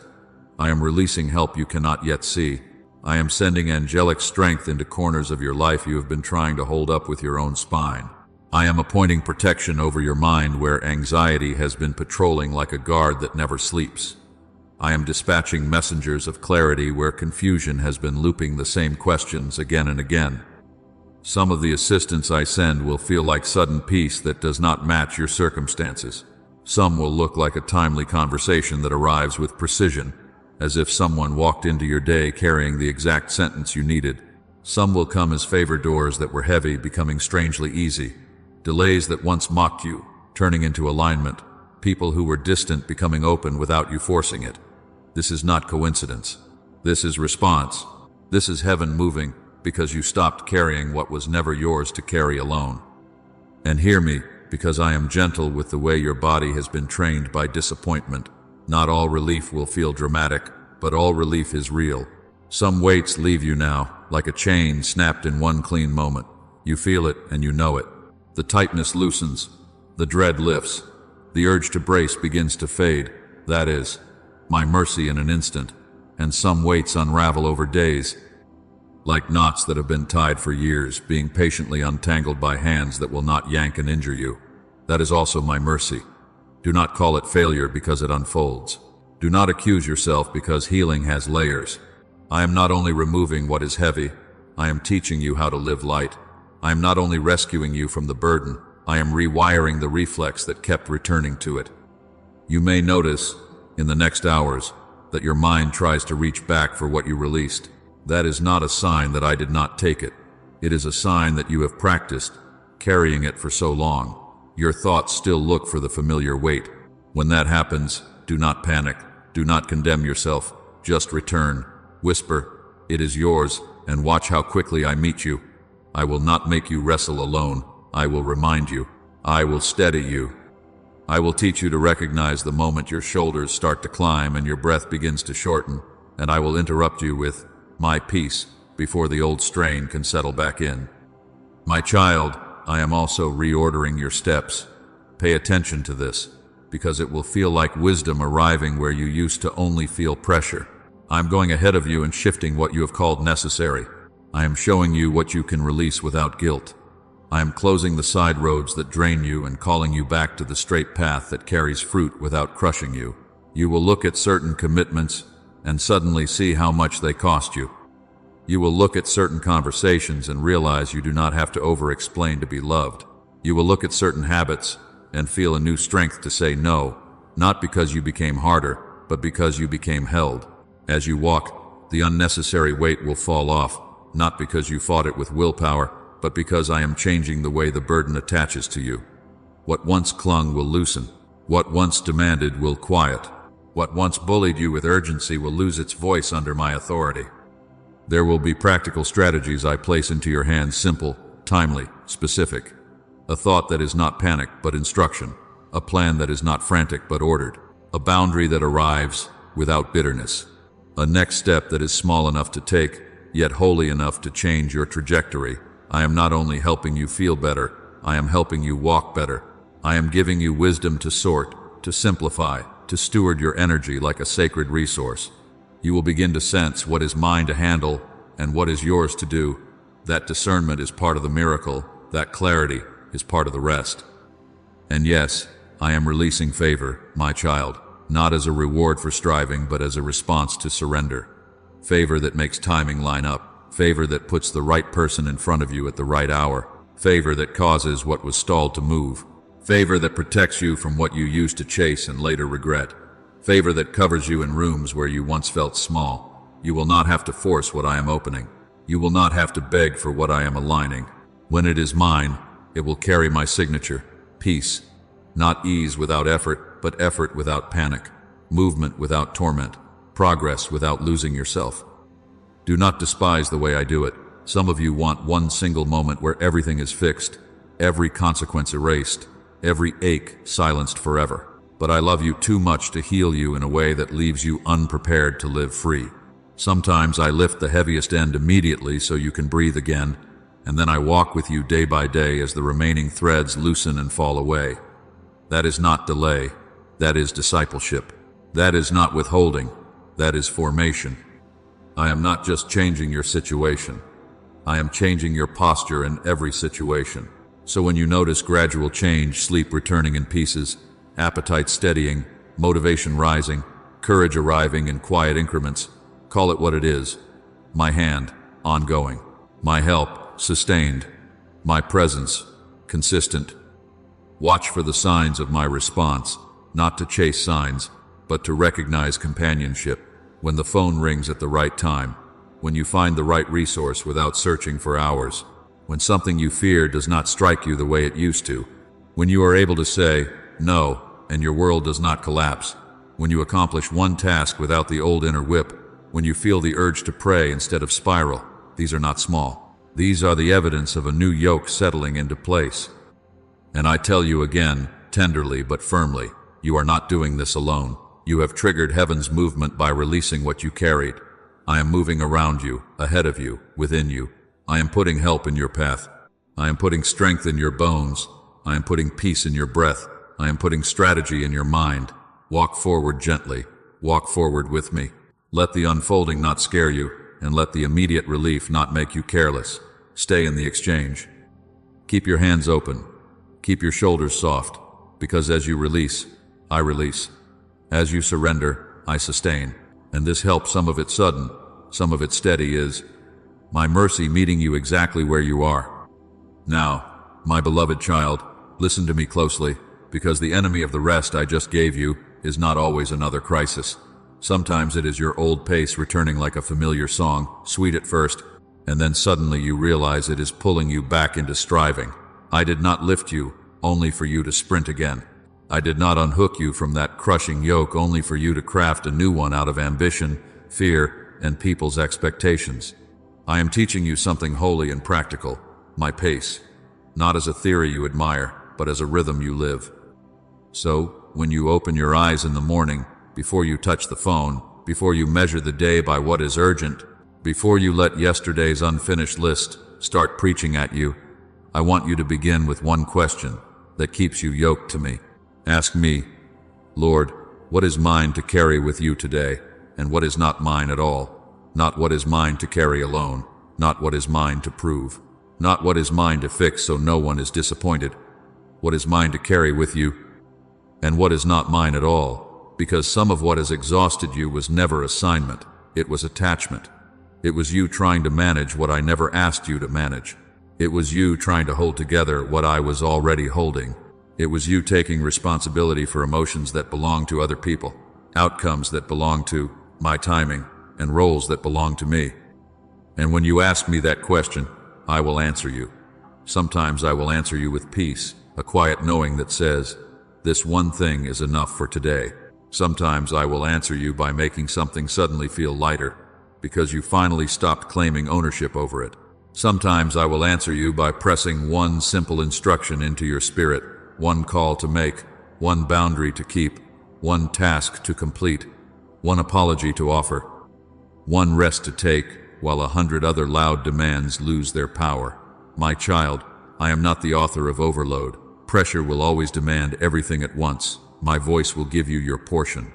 I am releasing help you cannot yet see. I am sending angelic strength into corners of your life you have been trying to hold up with your own spine. I am appointing protection over your mind where anxiety has been patrolling like a guard that never sleeps. I am dispatching messengers of clarity where confusion has been looping the same questions again and again. Some of the assistance I send will feel like sudden peace that does not match your circumstances. Some will look like a timely conversation that arrives with precision, as if someone walked into your day carrying the exact sentence you needed. Some will come as favor doors that were heavy becoming strangely easy, delays that once mocked you, turning into alignment, people who were distant becoming open without you forcing it. This is not coincidence. This is response. This is heaven moving because you stopped carrying what was never yours to carry alone. And hear me, because I am gentle with the way your body has been trained by disappointment. Not all relief will feel dramatic, but all relief is real. Some weights leave you now, like a chain snapped in one clean moment. You feel it and you know it. The tightness loosens. The dread lifts. The urge to brace begins to fade. That is my mercy in an instant. And some weights unravel over days, like knots that have been tied for years, being patiently untangled by hands that will not yank and injure you. That is also my mercy. Do not call it failure because it unfolds. Do not accuse yourself because healing has layers. I am not only removing what is heavy, I am teaching you how to live light. I am not only rescuing you from the burden, I am rewiring the reflex that kept returning to it. You may notice, in the next hours, that your mind tries to reach back for what you released. That is not a sign that I did not take it. It is a sign that you have practiced carrying it for so long. Your thoughts still look for the familiar weight. When that happens, do not panic. Do not condemn yourself. Just return. Whisper, "It is yours," and watch how quickly I meet you. I will not make you wrestle alone. I will remind you. I will steady you. I will teach you to recognize the moment your shoulders start to climb and your breath begins to shorten, and I will interrupt you with my peace before the old strain can settle back in. My child, I am also reordering your steps. Pay attention to this, because it will feel like wisdom arriving where you used to only feel pressure. I'm going ahead of you and shifting what you have called necessary. I am showing you what you can release without guilt. I am closing the side roads that drain you and calling you back to the straight path that carries fruit without crushing you. You will look at certain commitments and suddenly see how much they cost you. You will look at certain conversations and realize you do not have to over-explain to be loved. You will look at certain habits and feel a new strength to say no, not because you became harder, but because you became held. As you walk, the unnecessary weight will fall off, not because you fought it with willpower, but because I am changing the way the burden attaches to you. What once clung will loosen. What once demanded will quiet. What once bullied you with urgency will lose its voice under my authority. There will be practical strategies I place into your hands, simple, timely, specific. A thought that is not panic but instruction. A plan that is not frantic but ordered. A boundary that arrives without bitterness. A next step that is small enough to take, yet holy enough to change your trajectory. I am not only helping you feel better, I am helping you walk better. I am giving you wisdom to sort, to simplify, to steward your energy like a sacred resource. You will begin to sense what is mine to handle and what is yours to do. That discernment is part of the miracle. That clarity is part of the rest. And yes, I am releasing favor, my child, not as a reward for striving, but as a response to surrender. Favor that makes timing line up. Favor that puts the right person in front of you at the right hour. Favor that causes what was stalled to move. Favor that protects you from what you used to chase and later regret. Favor that covers you in rooms where you once felt small. You will not have to force what I am opening. You will not have to beg for what I am aligning. When it is mine, it will carry my signature. Peace. Not ease without effort, but effort without panic. Movement without torment. Progress without losing yourself. Do not despise the way I do it. Some of you want one single moment where everything is fixed, every consequence erased, every ache silenced forever. But I love you too much to heal you in a way that leaves you unprepared to live free. Sometimes I lift the heaviest end immediately so you can breathe again, and then I walk with you day by day as the remaining threads loosen and fall away. That is not delay. That is discipleship. That is not withholding. That is formation. I am not just changing your situation. I am changing your posture in every situation. So when you notice gradual change, sleep returning in pieces, appetite steadying, motivation rising, courage arriving in quiet increments, call it what it is. My hand, ongoing. My help, sustained. My presence, consistent. Watch for the signs of my response, not to chase signs, but to recognize companionship. When the phone rings at the right time, when you find the right resource without searching for hours, when something you fear does not strike you the way it used to, when you are able to say no and your world does not collapse, when you accomplish one task without the old inner whip, when you feel the urge to pray instead of spiral. These are not small. These are the evidence of a new yoke settling into place. And I tell you again, tenderly but firmly, you are not doing this alone. You have triggered heaven's movement by releasing what you carried. I am moving around you, ahead of you, within you. I am putting help in your path. I am putting strength in your bones. I am putting peace in your breath. I am putting strategy in your mind. Walk forward gently. Walk forward with me. Let the unfolding not scare you, and let the immediate relief not make you careless. Stay in the exchange. Keep your hands open. Keep your shoulders soft, because as you release, I release. As you surrender, I sustain. And this help, some of it sudden, some of it steady, is my mercy meeting you exactly where you are. Now, my beloved child, listen to me closely, because the enemy of the rest I just gave you is not always another crisis. Sometimes it is your old pace returning like a familiar song, sweet at first, and then suddenly you realize it is pulling you back into striving. I did not lift you only for you to sprint again. I did not unhook you from that crushing yoke only for you to craft a new one out of ambition, fear, and people's expectations. I am teaching you something holy and practical, my pace, not as a theory you admire, but as a rhythm you live. So, when you open your eyes in the morning, before you touch the phone, before you measure the day by what is urgent, before you let yesterday's unfinished list start preaching at you, I want you to begin with one question that keeps you yoked to me. Ask me, Lord, what is mine to carry with you today, and what is not mine at all? Not what is mine to carry alone, not what is mine to prove, not what is mine to fix so no one is disappointed. What is mine to carry with you, and what is not mine at all, because some of what has exhausted you was never assignment, it was attachment. It was you trying to manage what I never asked you to manage. It was you trying to hold together what I was already holding. It was you taking responsibility for emotions that belong to other people, outcomes that belong to my timing, and roles that belong to me. And when you ask me that question, I will answer you. Sometimes I will answer you with peace, a quiet knowing that says, this one thing is enough for today. Sometimes I will answer you by making something suddenly feel lighter, because you finally stopped claiming ownership over it. Sometimes I will answer you by pressing one simple instruction into your spirit, one call to make, one boundary to keep, one task to complete, one apology to offer, one rest to take, while 100 other loud demands lose their power. My child, I am not the author of overload. Pressure will always demand everything at once. My voice will give you your portion.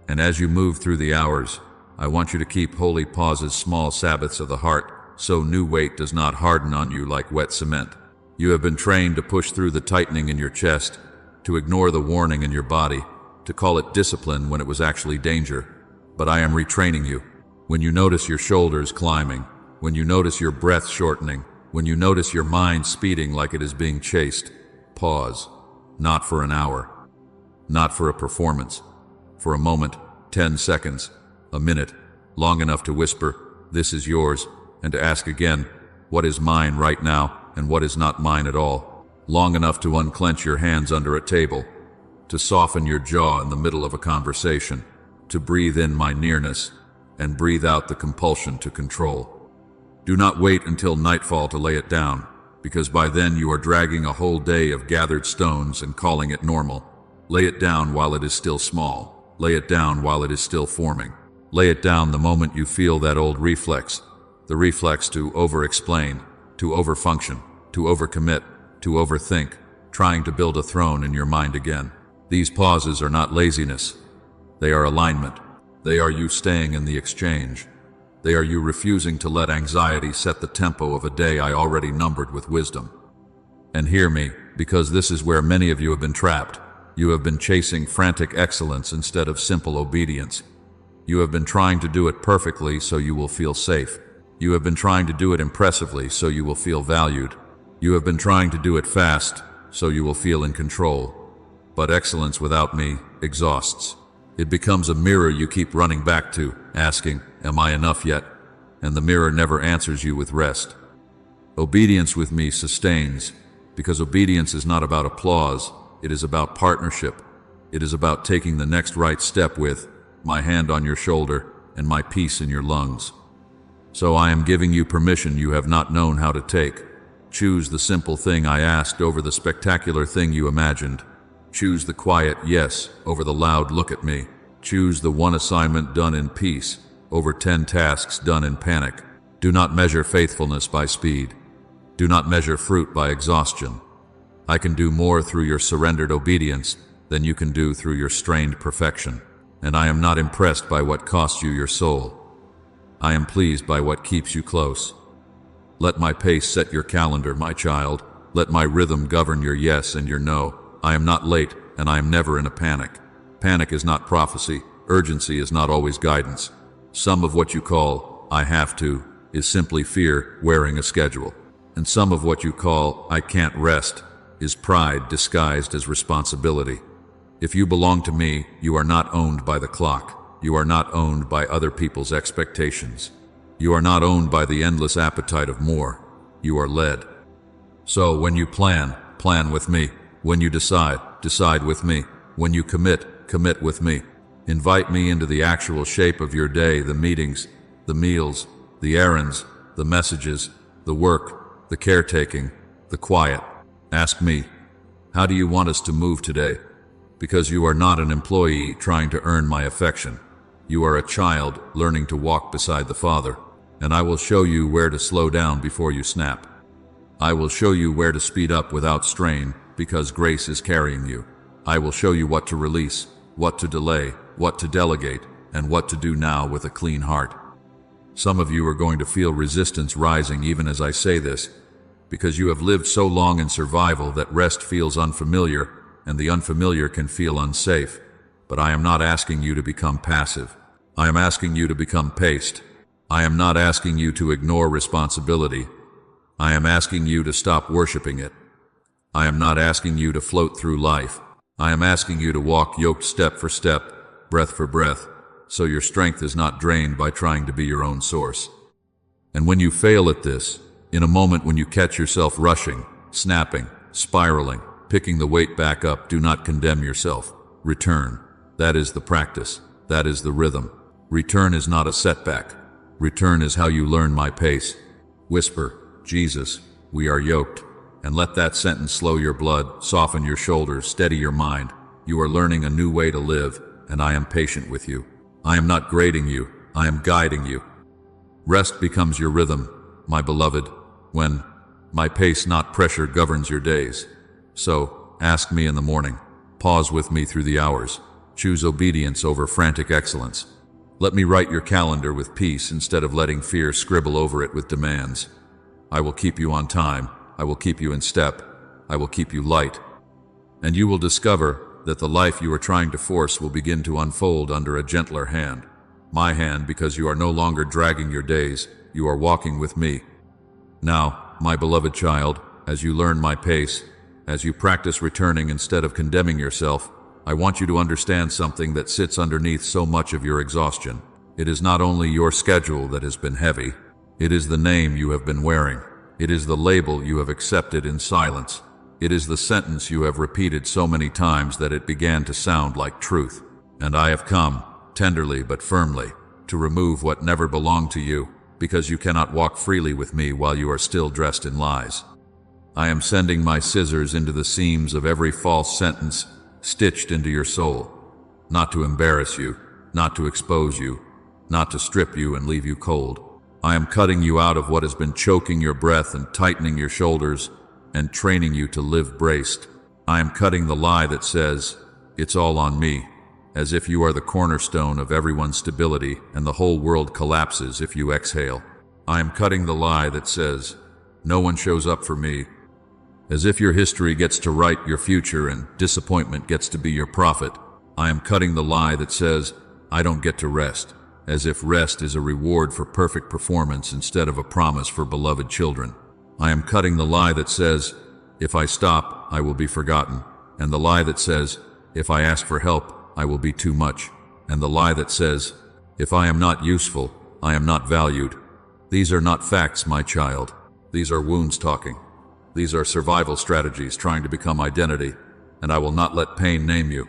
And as you move through the hours, I want you to keep holy pauses, small Sabbaths of the heart, so new weight does not harden on you like wet cement. You have been trained to push through the tightening in your chest, to ignore the warning in your body, to call it discipline when it was actually danger. But I am retraining you. When you notice your shoulders climbing, when you notice your breath shortening, when you notice your mind speeding like it is being chased, pause. Not for an hour, not for a performance, for a moment, 10 seconds, a minute, long enough to whisper, this is yours, and to ask again, what is mine right now and what is not mine at all? Long enough to unclench your hands under a table, to soften your jaw in the middle of a conversation, to breathe in my nearness and breathe out the compulsion to control. Do not wait until nightfall to lay it down, because by then you are dragging a whole day of gathered stones and calling it normal. Lay it down while it is still small. Lay it down while it is still forming. Lay it down the moment you feel that old reflex, the reflex to over-explain, to over-function, to overcommit, to overthink, trying to build a throne in your mind again. These pauses are not laziness. They are alignment. They are you staying in the exchange. They are you refusing to let anxiety set the tempo of a day I already numbered with wisdom. And hear me, because this is where many of you have been trapped. You have been chasing frantic excellence instead of simple obedience. You have been trying to do it perfectly so you will feel safe. You have been trying to do it impressively so you will feel valued. You have been trying to do it fast so you will feel in control. But excellence without me exhausts. It becomes a mirror you keep running back to, asking, am I enough yet? And the mirror never answers you with rest. Obedience with me sustains, because obedience is not about applause, it is about partnership. It is about taking the next right step with my hand on your shoulder and my peace in your lungs. So I am giving you permission you have not known how to take. Choose the simple thing I asked over the spectacular thing you imagined. Choose the quiet yes over the loud look at me. Choose the one assignment done in peace over 10 tasks done in panic. Do not measure faithfulness by speed. Do not measure fruit by exhaustion. I can do more through your surrendered obedience than you can do through your strained perfection. And I am not impressed by what costs you your soul. I am pleased by what keeps you close. Let my pace set your calendar, my child. Let my rhythm govern your yes and your no. I am not late, and I am never in a panic. Panic is not prophecy. Urgency is not always guidance. Some of what you call, I have to, is simply fear wearing a schedule. And some of what you call, I can't rest, is pride disguised as responsibility. If you belong to me, you are not owned by the clock. You are not owned by other people's expectations. You are not owned by the endless appetite of more. You are led. So when you plan, plan with me. When you decide, decide with me. When you commit, commit with me. Invite me into the actual shape of your day, the meetings, the meals, the errands, the messages, the work, the caretaking, the quiet. Ask me, how do you want us to move today? Because you are not an employee trying to earn my affection. You are a child learning to walk beside the Father, and I will show you where to slow down before you snap. I will show you where to speed up without strain, because grace is carrying you. I will show you what to release, what to delay, what to delegate, and what to do now with a clean heart. Some of you are going to feel resistance rising even as I say this, because you have lived so long in survival that rest feels unfamiliar, and the unfamiliar can feel unsafe. But I am not asking you to become passive. I am asking you to become paced. I am not asking you to ignore responsibility. I am asking you to stop worshiping it. I am not asking you to float through life. I am asking you to walk yoked step for step, breath for breath, so your strength is not drained by trying to be your own source. And when you fail at this, in a moment when you catch yourself rushing, snapping, spiraling, picking the weight back up, do not condemn yourself. Return. That is the practice. That is the rhythm. Return is not a setback. Return is how you learn my pace. Whisper, Jesus, we are yoked. And let that sentence slow your blood, soften your shoulders, steady your mind. You are learning a new way to live, and I am patient with you. I am not grading you. I am guiding you. Rest becomes your rhythm, my beloved, when my pace, not pressure, governs your days. So, ask me in the morning. Pause with me through the hours. Choose obedience over frantic excellence. Let me write your calendar with peace instead of letting fear scribble over it with demands. I will keep you on time. I will keep you in step. I will keep you light. And you will discover that the life you are trying to force will begin to unfold under a gentler hand. My hand, because you are no longer dragging your days, you are walking with me. Now, my beloved child, as you learn my pace, as you practice returning instead of condemning yourself, I want you to understand something that sits underneath so much of your exhaustion. It is not only your schedule that has been heavy, it is the name you have been wearing. It is the label you have accepted in silence. It is the sentence you have repeated so many times that it began to sound like truth. And I have come, tenderly but firmly, to remove what never belonged to you, because you cannot walk freely with me while you are still dressed in lies. I am sending my scissors into the seams of every false sentence stitched into your soul, not to embarrass you, not to expose you, not to strip you and leave you cold. I am cutting you out of what has been choking your breath and tightening your shoulders and training you to live braced. I am cutting the lie that says, it's all on me, as if you are the cornerstone of everyone's stability and the whole world collapses if you exhale. I am cutting the lie that says, no one shows up for me, as if your history gets to write your future and disappointment gets to be your prophet. I am cutting the lie that says, I don't get to rest, as if rest is a reward for perfect performance instead of a promise for beloved children. I am cutting the lie that says, if I stop, I will be forgotten, and the lie that says, if I ask for help, I will be too much, and the lie that says, if I am not useful, I am not valued. These are not facts, my child. These are wounds talking. These are survival strategies trying to become identity, and I will not let pain name you.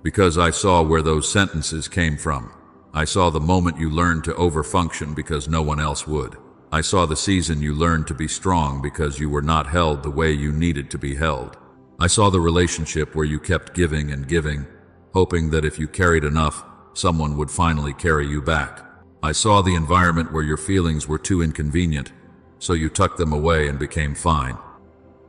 Because I saw where those sentences came from. I saw the moment you learned to overfunction because no one else would. I saw the season you learned to be strong because you were not held the way you needed to be held. I saw the relationship where you kept giving and giving, hoping that if you carried enough, someone would finally carry you back. I saw the environment where your feelings were too inconvenient, so you tucked them away and became fine.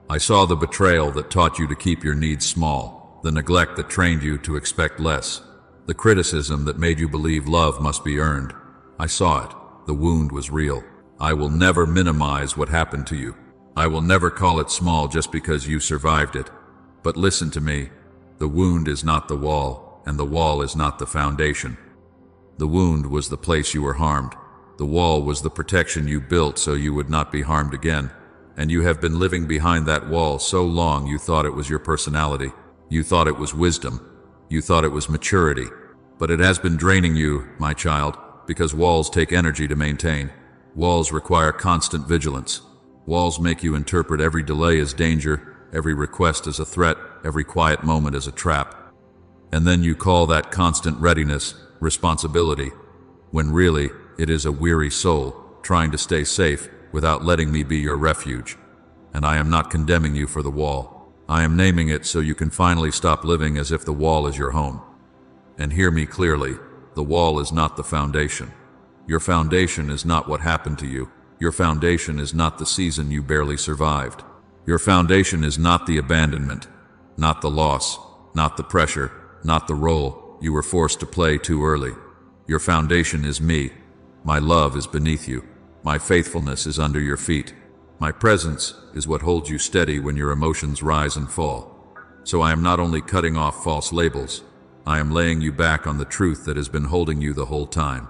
I saw the betrayal that taught you to keep your needs small, the neglect that trained you to expect less, the criticism that made you believe love must be earned. I saw it. The wound was real. I will never minimize what happened to you. I will never call it small just because you survived it. But listen to me. The wound is not the wall, and the wall is not the foundation. The wound was the place you were harmed. The wall was the protection you built so you would not be harmed again. And you have been living behind that wall so long you thought it was your personality. You thought it was wisdom. You thought it was maturity. But it has been draining you, my child, because walls take energy to maintain. Walls require constant vigilance. Walls make you interpret every delay as danger, every request as a threat, every quiet moment as a trap. And then you call that constant readiness responsibility, when really it is a weary soul trying to stay safe without letting me be your refuge. And I am not condemning you for the wall. I am naming it so you can finally stop living as if the wall is your home. And hear me clearly, the wall is not the foundation. Your foundation is not what happened to you. Your foundation is not the season you barely survived. Your foundation is not the abandonment, not the loss, not the pressure, not the role you were forced to play too early. Your foundation is me. My love is beneath you. My faithfulness is under your feet. My presence is what holds you steady when your emotions rise and fall. So I am not only cutting off false labels, I am laying you back on the truth that has been holding you the whole time.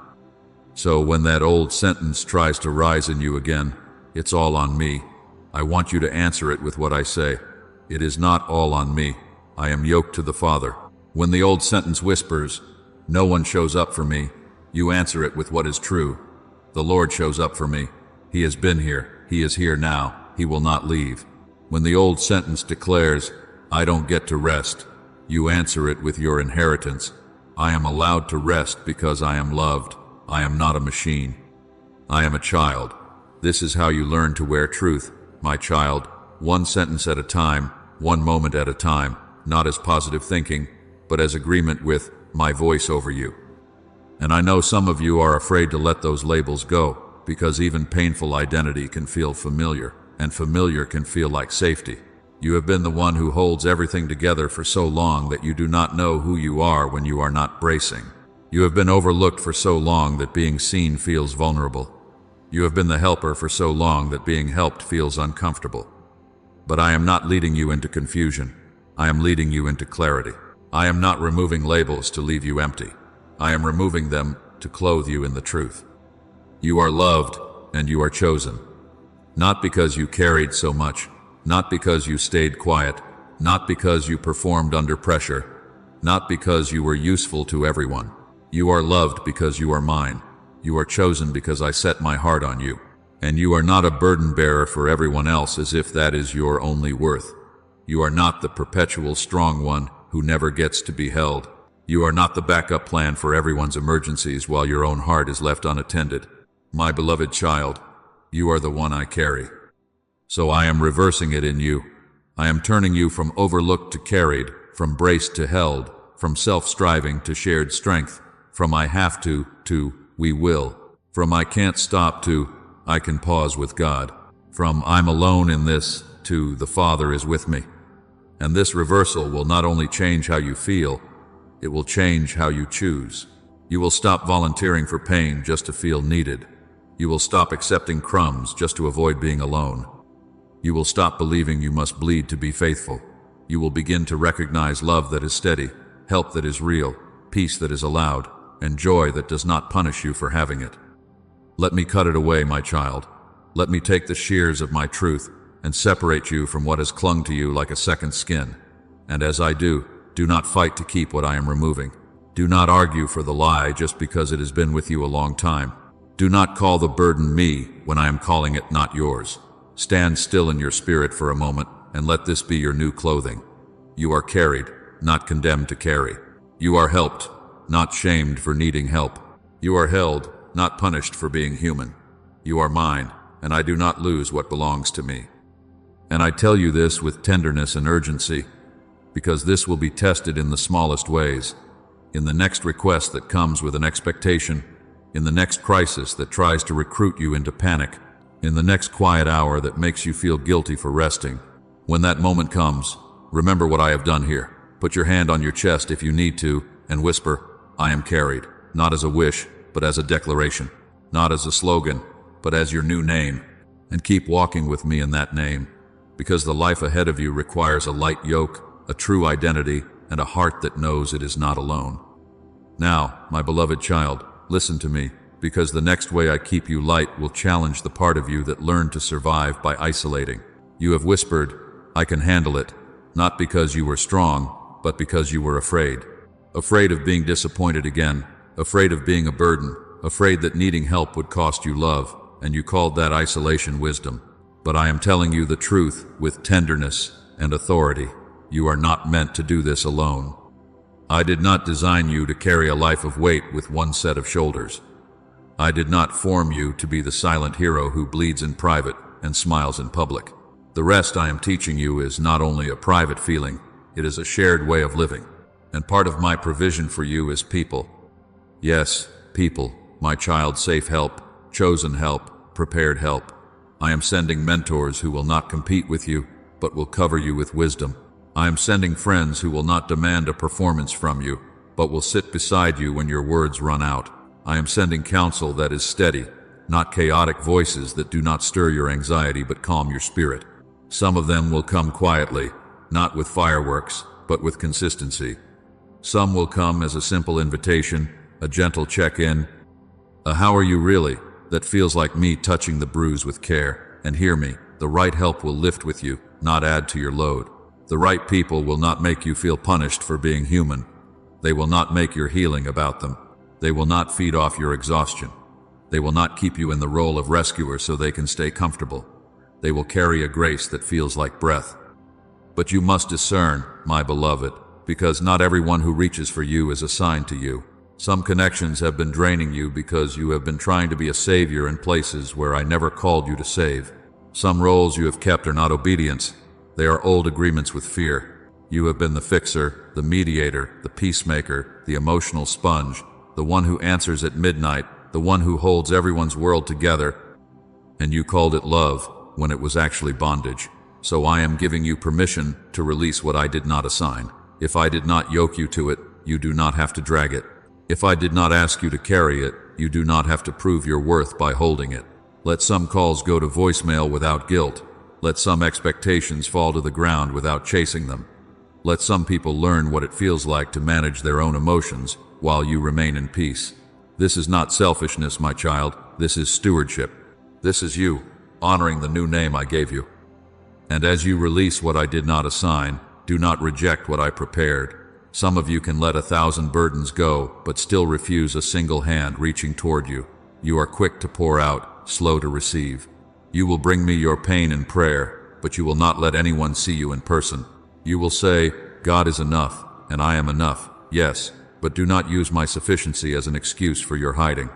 So when that old sentence tries to rise in you again, it's all on me. I want you to answer it with what I say. It is not all on me. I am yoked to the Father. When the old sentence whispers, no one shows up for me, you answer it with what is true. The Lord shows up for me. He has been here. He is here now. He will not leave. When the old sentence declares, I don't get to rest, you answer it with your inheritance. I am allowed to rest because I am loved. I am not a machine. I am a child. This is how you learn to wear truth, my child, one sentence at a time, one moment at a time, not as positive thinking, but as agreement with my voice over you. And I know some of you are afraid to let those labels go, because even painful identity can feel familiar, and familiar can feel like safety. You have been the one who holds everything together for so long that you do not know who you are when you are not bracing. You have been overlooked for so long that being seen feels vulnerable. You have been the helper for so long that being helped feels uncomfortable. But I am not leading you into confusion. I am leading you into clarity. I am not removing labels to leave you empty. I am removing them to clothe you in the truth. You are loved and you are chosen. Not because you carried so much, not because you stayed quiet, not because you performed under pressure, not because you were useful to everyone. You are loved because you are mine. You are chosen because I set my heart on you. And you are not a burden bearer for everyone else as if that is your only worth. You are not the perpetual strong one who never gets to be held. You are not the backup plan for everyone's emergencies while your own heart is left unattended. My beloved child, you are the one I carry. So I am reversing it in you. I am turning you from overlooked to carried, from braced to held, from self-striving to shared strength, from I have to we will, from I can't stop to I can pause with God, from I'm alone in this to the Father is with me. And this reversal will not only change how you feel, it will change how you choose. You will stop volunteering for pain just to feel needed. You will stop accepting crumbs just to avoid being alone. You will stop believing you must bleed to be faithful. You will begin to recognize love that is steady, help that is real, peace that is allowed, and joy that does not punish you for having it. Let me cut it away, my child. Let me take the shears of my truth and separate you from what has clung to you like a second skin. And as I do not fight to keep what I am removing. Do not argue for the lie just because it has been with you a long time. Do not call the burden me when I am calling it not yours. Stand still in your spirit for a moment and let this be your new clothing. You are carried, not condemned to carry. You are helped, not shamed for needing help. You are held, not punished for being human. You are mine, and I do not lose what belongs to me. And I tell you this with tenderness and urgency, because this will be tested in the smallest ways, in the next request that comes with an expectation, in the next crisis that tries to recruit you into panic, in the next quiet hour that makes you feel guilty for resting. When that moment comes, remember what I have done here. Put your hand on your chest if you need to, and whisper, I am carried, not as a wish, but as a declaration, not as a slogan, but as your new name. And keep walking with me in that name, because the life ahead of you requires a light yoke, a true identity, and a heart that knows it is not alone. Now, my beloved child, listen to me, because the next way I keep you light will challenge the part of you that learned to survive by isolating. You have whispered, I can handle it, not because you were strong, but because you were afraid. Afraid of being disappointed again, afraid of being a burden, afraid that needing help would cost you love, and you called that isolation wisdom. But I am telling you the truth with tenderness and authority. You are not meant to do this alone. I did not design you to carry a life of weight with one set of shoulders. I did not form you to be the silent hero who bleeds in private and smiles in public. The rest I am teaching you is not only a private feeling, it is a shared way of living. And part of my provision for you is people. Yes, people, my child, safe help, chosen help, prepared help. I am sending mentors who will not compete with you, but will cover you with wisdom. I am sending friends who will not demand a performance from you, but will sit beside you when your words run out. I am sending counsel that is steady, not chaotic voices that do not stir your anxiety but calm your spirit. Some of them will come quietly, not with fireworks, but with consistency. Some will come as a simple invitation, a gentle check-in, a "how are you really?" that feels like me touching the bruise with care. And hear me, the right help will lift with you, not add to your load. The right people will not make you feel punished for being human. They will not make your healing about them. They will not feed off your exhaustion. They will not keep you in the role of rescuer so they can stay comfortable. They will carry a grace that feels like breath. But you must discern, my beloved, because not everyone who reaches for you is assigned to you. Some connections have been draining you because you have been trying to be a savior in places where I never called you to save. Some roles you have kept are not obedience. They are old agreements with fear. You have been the fixer, the mediator, the peacemaker, the emotional sponge, the one who answers at midnight, the one who holds everyone's world together, and you called it love when it was actually bondage. So I am giving you permission to release what I did not assign. If I did not yoke you to it, you do not have to drag it. If I did not ask you to carry it, you do not have to prove your worth by holding it. Let some calls go to voicemail without guilt. Let some expectations fall to the ground without chasing them. Let some people learn what it feels like to manage their own emotions while you remain in peace. This is not selfishness, my child. This is stewardship. This is you, honoring the new name I gave you. And as you release what I did not assign, do not reject what I prepared. Some of you can let 1,000 burdens go, but still refuse a single hand reaching toward you. You are quick to pour out, slow to receive. You will bring me your pain in prayer, but you will not let anyone see you in person. You will say, God is enough, and I am enough, yes, but do not use my sufficiency as an excuse for your hiding.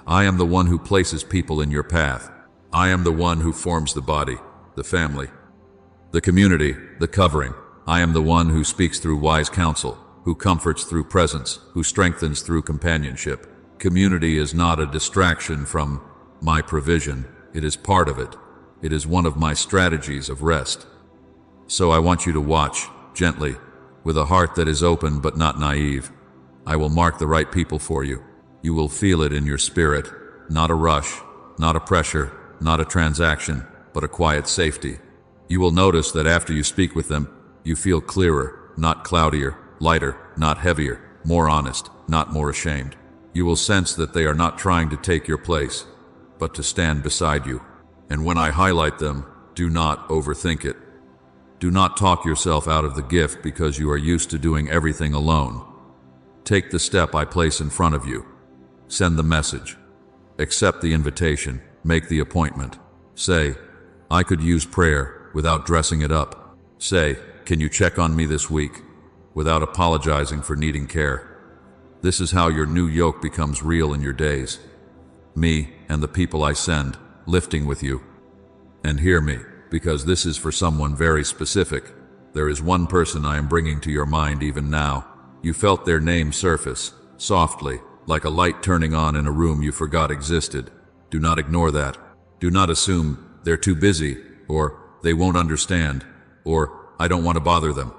I am the one who places people in your path. I am the one who forms the body, the family, the community, the covering. I am the one who speaks through wise counsel, who comforts through presence, who strengthens through companionship. Community is not a distraction from my provision. It is part of it. It is one of my strategies of rest. So I want you to watch, gently, with a heart that is open but not naive. I will mark the right people for you. You will feel it in your spirit, not a rush, not a pressure, not a transaction, but a quiet safety. You will notice that after you speak with them, you feel clearer, not cloudier, lighter, not heavier, more honest, not more ashamed. You will sense that they are not trying to take your place, but to stand beside you. And when I highlight them, do not overthink it. Do not talk yourself out of the gift because you are used to doing everything alone. Take the step I place in front of you. Send the message. Accept the invitation. Make the appointment. Say, I could use prayer without dressing it up. Say, can you check on me this week? Without apologizing for needing care. This is how your new yoke becomes real in your days. Me and the people I send, lifting with you. And hear me, because this is for someone very specific. There is one person I am bringing to your mind even now. You felt their name surface, softly, like a light turning on in a room you forgot existed. Do not ignore that. Do not assume they're too busy, or they won't understand, or I don't want to bother them.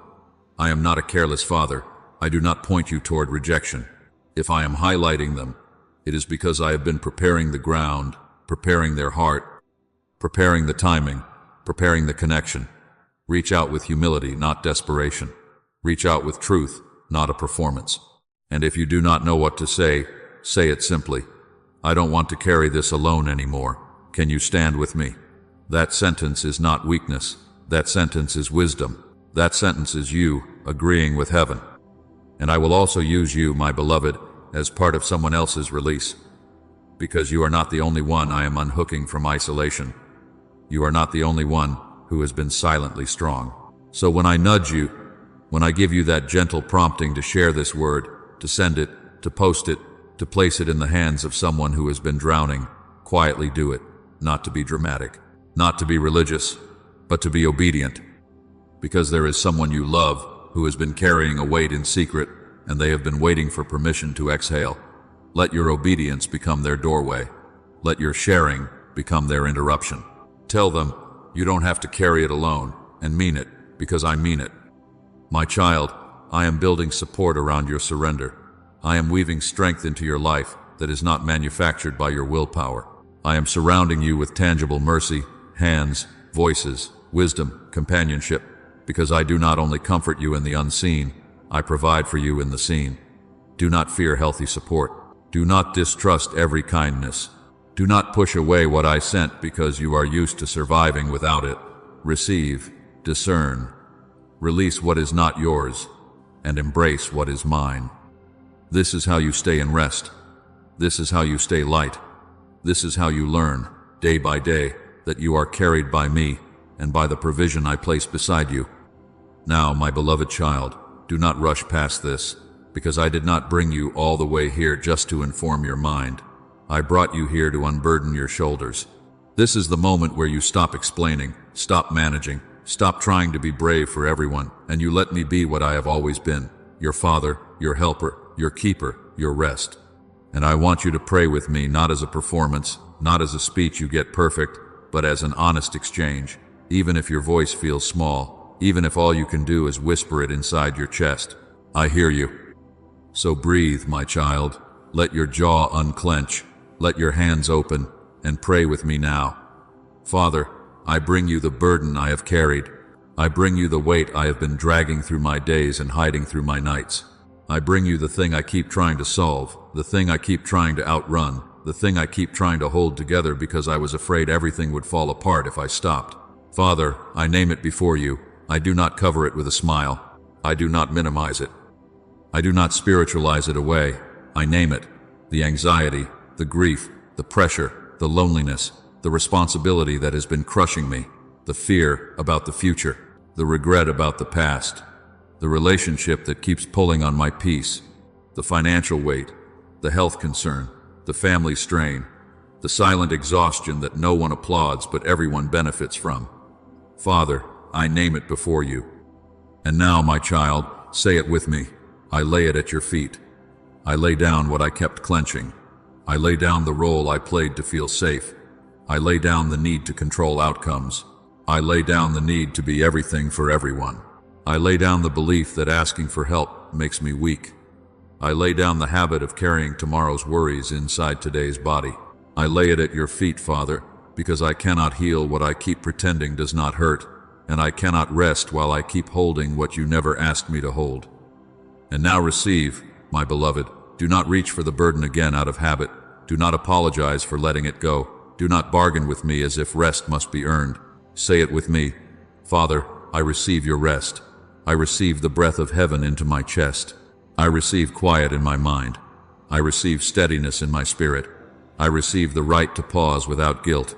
I am not a careless father. I do not point you toward rejection. If I am highlighting them, it is because I have been preparing the ground, preparing their heart, preparing the timing, preparing the connection. Reach out with humility, not desperation. Reach out with truth, not a performance. And if you do not know what to say it simply. I don't want to carry this alone anymore. Can you stand with me? That sentence is not weakness. That sentence is wisdom. That sentence is you agreeing with heaven. And I will also use you, my beloved, as part of someone else's release. Because you are not the only one I am unhooking from isolation. You are not the only one who has been silently strong. So when I nudge you, when I give you that gentle prompting to share this word, to send it, to post it, to place it in the hands of someone who has been drowning, quietly do it, not to be dramatic, not to be religious, but to be obedient. Because there is someone you love who has been carrying a weight in secret, and they have been waiting for permission to exhale. Let your obedience become their doorway. Let your sharing become their interruption. Tell them, you don't have to carry it alone, and mean it, because I mean it. My child, I am building support around your surrender. I am weaving strength into your life that is not manufactured by your willpower. I am surrounding you with tangible mercy, hands, voices, wisdom, companionship, because I do not only comfort you in the unseen, I provide for you in the seen. Do not fear healthy support. Do not distrust every kindness. Do not push away what I sent because you are used to surviving without it. Receive, discern, release what is not yours, and embrace what is mine. This is how you stay in rest. This is how you stay light. This is how you learn, day by day, that you are carried by me and by the provision I place beside you. Now, my beloved child, do not rush past this, because I did not bring you all the way here just to inform your mind. I brought you here to unburden your shoulders. This is the moment where you stop explaining, stop managing, stop trying to be brave for everyone, and you let me be what I have always been, your father, your helper, your keeper, your rest. And I want you to pray with me not as a performance, not as a speech you get perfect, but as an honest exchange, even if your voice feels small, even if all you can do is whisper it inside your chest. I hear you. So breathe, my child. Let your jaw unclench. Let your hands open, and pray with me now. Father, I bring you the burden I have carried. I bring you the weight I have been dragging through my days and hiding through my nights. I bring you the thing I keep trying to solve, the thing I keep trying to outrun, the thing I keep trying to hold together because I was afraid everything would fall apart if I stopped. Father, I name it before you. I do not cover it with a smile. I do not minimize it. I do not spiritualize it away. I name it. The anxiety, the grief, the pressure, the loneliness, the responsibility that has been crushing me, the fear about the future, the regret about the past, the relationship that keeps pulling on my peace, the financial weight, the health concern, the family strain, the silent exhaustion that no one applauds but everyone benefits from. Father, I name it before you. And now, my child, say it with me. I lay it at your feet. I lay down what I kept clenching. I lay down the role I played to feel safe. I lay down the need to control outcomes. I lay down the need to be everything for everyone. I lay down the belief that asking for help makes me weak. I lay down the habit of carrying tomorrow's worries inside today's body. I lay it at your feet, Father, because I cannot heal what I keep pretending does not hurt, and I cannot rest while I keep holding what you never asked me to hold. And now receive, my beloved. Do not reach for the burden again out of habit. Do not apologize for letting it go. Do not bargain with me as if rest must be earned. Say it with me. Father, I receive your rest. I receive the breath of heaven into my chest. I receive quiet in my mind. I receive steadiness in my spirit. I receive the right to pause without guilt.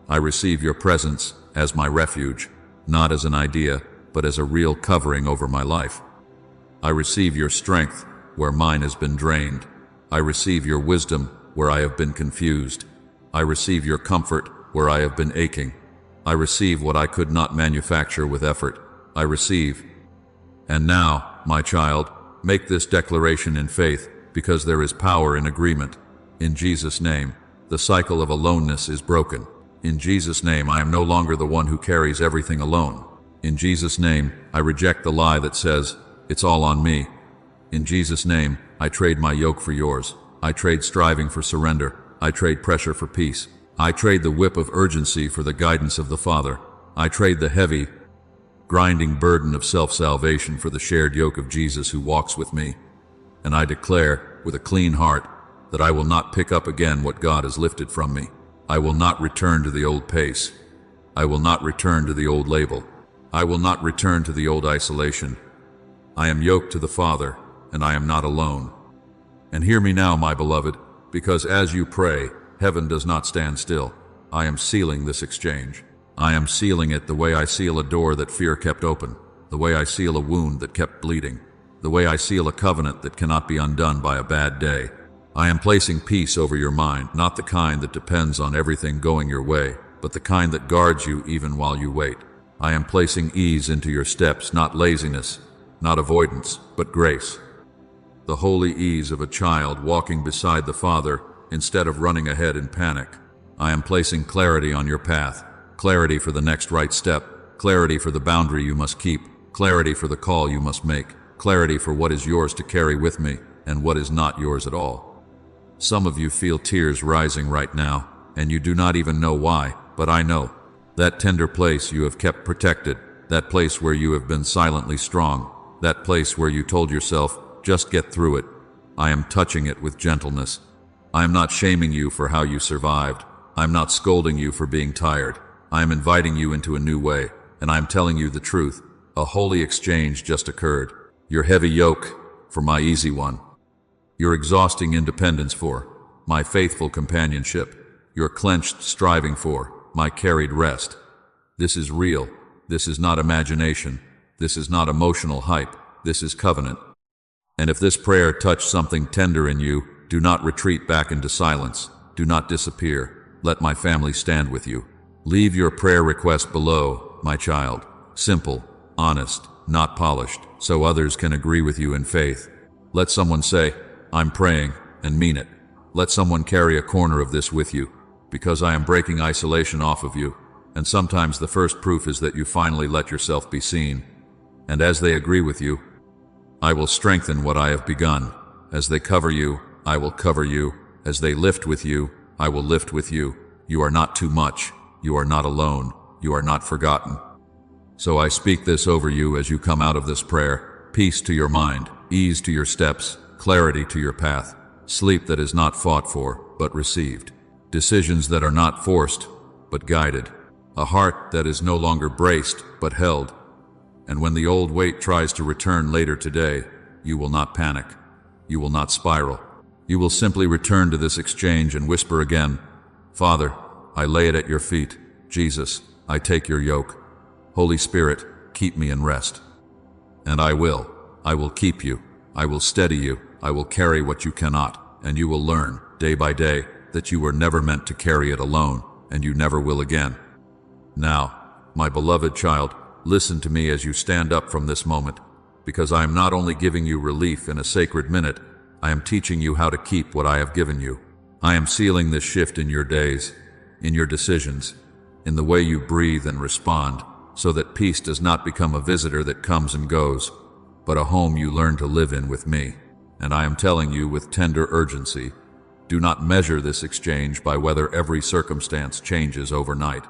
I receive your presence as my refuge, not as an idea, but as a real covering over my life. I receive your strength where mine has been drained. I receive your wisdom where I have been confused. I receive your comfort where I have been aching. I receive what I could not manufacture with effort. I receive. And now, my child, make this declaration in faith, because there is power in agreement. In Jesus' name, the cycle of aloneness is broken. In Jesus' name, I am no longer the one who carries everything alone. In Jesus' name, I reject the lie that says, it's all on me. In Jesus' name, I trade my yoke for yours. I trade striving for surrender. I trade pressure for peace. I trade the whip of urgency for the guidance of the Father. I trade the heavy, grinding burden of self-salvation for the shared yoke of Jesus who walks with me. And I declare, with a clean heart, that I will not pick up again what God has lifted from me. I will not return to the old pace. I will not return to the old label. I will not return to the old isolation. I am yoked to the Father, and I am not alone. And hear me now, my beloved, because as you pray, heaven does not stand still. I am sealing this exchange. I am sealing it the way I seal a door that fear kept open, the way I seal a wound that kept bleeding, the way I seal a covenant that cannot be undone by a bad day. I am placing peace over your mind, not the kind that depends on everything going your way, but the kind that guards you even while you wait. I am placing ease into your steps, not laziness, not avoidance, but grace. The holy ease of a child walking beside the Father instead of running ahead in panic. I am placing clarity on your path, clarity for the next right step, clarity for the boundary you must keep, clarity for the call you must make, clarity for what is yours to carry with me and what is not yours at all. Some of you feel tears rising right now, and you do not even know why, but I know. That tender place you have kept protected, that place where you have been silently strong, that place where you told yourself, just get through it. I am touching it with gentleness. I am not shaming you for how you survived. I am not scolding you for being tired. I am inviting you into a new way, and I am telling you the truth. A holy exchange just occurred. Your heavy yoke for my easy one. Your exhausting independence for my faithful companionship. Your clenched striving for my carried rest. This is real. This is not imagination. This is not emotional hype. This is covenant. And if this prayer touched something tender in you, do not retreat back into silence. Do not disappear. Let my family stand with you. Leave your prayer request below, my child. Simple, honest, not polished, so others can agree with you in faith. Let someone say, I'm praying, and mean it. Let someone carry a corner of this with you, because I am breaking isolation off of you. And sometimes the first proof is that you finally let yourself be seen. And as they agree with you, I will strengthen what I have begun. As they cover you, I will cover you. As they lift with you, I will lift with you. You are not too much. You are not alone. You are not forgotten. So I speak this over you as you come out of this prayer. Peace to your mind, ease to your steps, clarity to your path, sleep that is not fought for, but received, decisions that are not forced, but guided, a heart that is no longer braced, but held. And when the old weight tries to return later today, you will not panic. You will not spiral. You will simply return to this exchange and whisper again, Father, I lay it at your feet. Jesus, I take your yoke. Holy Spirit, keep me in rest. And I will keep you. I will steady you. I will carry what you cannot. And you will learn, day by day, that you were never meant to carry it alone, and you never will again. Now, my beloved child, listen to me as you stand up from this moment, because I am not only giving you relief in a sacred minute, I am teaching you how to keep what I have given you. I am sealing this shift in your days, in your decisions, in the way you breathe and respond, so that peace does not become a visitor that comes and goes, but a home you learn to live in with me. And I am telling you with tender urgency, do not measure this exchange by whether every circumstance changes overnight.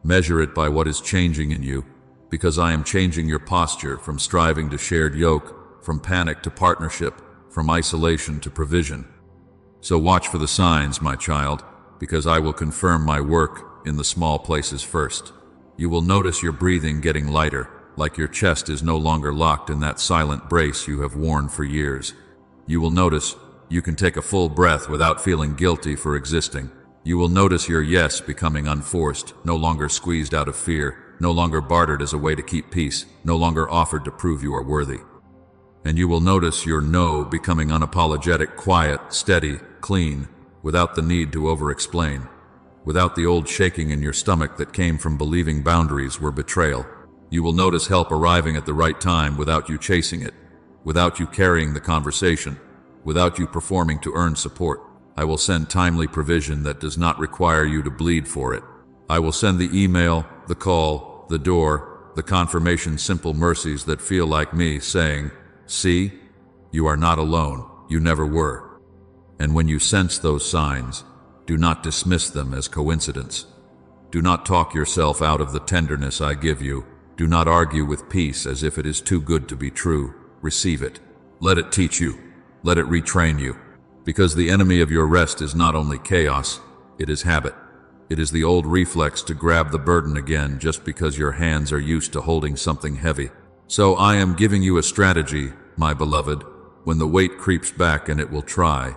Measure it by what is changing in you, because I am changing your posture from striving to shared yoke, from panic to partnership, from isolation to provision. So watch for the signs, my child, because I will confirm my work in the small places first. You will notice your breathing getting lighter, like your chest is no longer locked in that silent brace you have worn for years. You will notice you can take a full breath without feeling guilty for existing. You will notice your yes becoming unforced, no longer squeezed out of fear, no longer bartered as a way to keep peace, no longer offered to prove you are worthy. And you will notice your no becoming unapologetic, quiet, steady, clean, without the need to over-explain, without the old shaking in your stomach that came from believing boundaries were betrayal. You will notice help arriving at the right time without you chasing it, without you carrying the conversation, without you performing to earn support. I will send timely provision that does not require you to bleed for it. I will send the email, the call, the door, the confirmation, simple mercies that feel like me saying, see, you are not alone, you never were. And when you sense those signs, do not dismiss them as coincidence. Do not talk yourself out of the tenderness I give you. Do not argue with peace as if it is too good to be true. Receive it. Let it teach you. Let it retrain you. Because the enemy of your rest is not only chaos, it is habit. It is the old reflex to grab the burden again just because your hands are used to holding something heavy. So I am giving you a strategy, my beloved, when the weight creeps back, and it will try.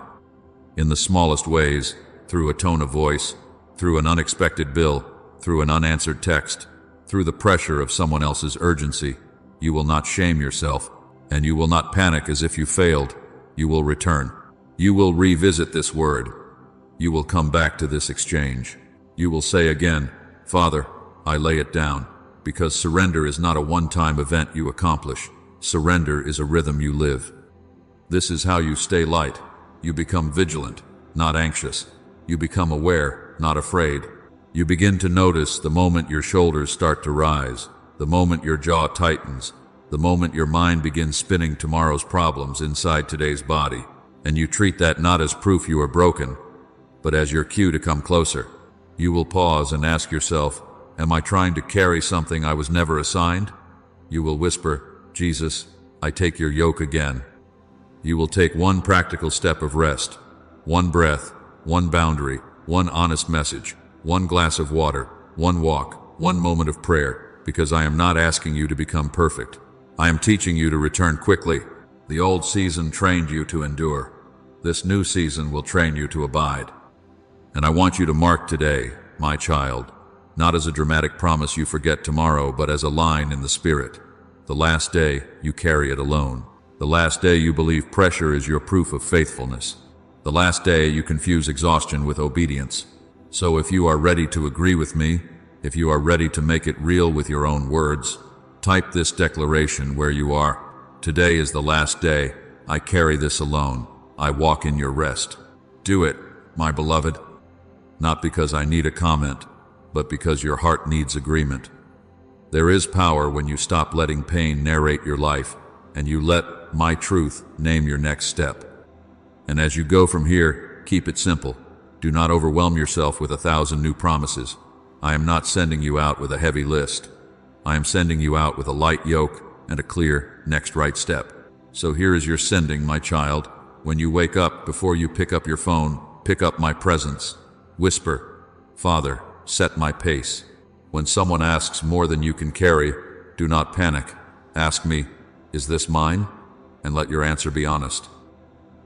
In the smallest ways, through a tone of voice, through an unexpected bill, through an unanswered text, through the pressure of someone else's urgency, you will not shame yourself, and you will not panic as if you failed. You will return. You will revisit this word. You will come back to this exchange. You will say again, Father, I lay it down, because surrender is not a one-time event you accomplish. Surrender is a rhythm you live. This is how you stay light. You become vigilant, not anxious. You become aware, not afraid. You begin to notice the moment your shoulders start to rise, the moment your jaw tightens, the moment your mind begins spinning tomorrow's problems inside today's body, and you treat that not as proof you are broken, but as your cue to come closer. You will pause and ask yourself, am I trying to carry something I was never assigned? You will whisper, Jesus, I take your yoke again. You will take one practical step of rest, one breath, one boundary, one honest message, one glass of water, one walk, one moment of prayer, because I am not asking you to become perfect. I am teaching you to return quickly. The old season trained you to endure. This new season will train you to abide. And I want you to mark today, my child, not as a dramatic promise you forget tomorrow, but as a line in the spirit. The last day, you carry it alone. The last day you believe pressure is your proof of faithfulness. The last day you confuse exhaustion with obedience. So if you are ready to agree with me, if you are ready to make it real with your own words, type this declaration where you are. Today is the last day. I carry this alone. I walk in your rest. Do it, my beloved. Not because I need a comment, but because your heart needs agreement. There is power when you stop letting pain narrate your life, and you let my truth name your next step. And as you go from here, keep it simple. Do not overwhelm yourself with 1,000 new promises. I am not sending you out with a heavy list. I am sending you out with a light yoke and a clear next right step. So here is your sending, my child. When you wake up, before you pick up your phone, pick up my presence. Whisper, Father, set my pace. When someone asks more than you can carry, do not panic. Ask me, is this mine? And let your answer be honest.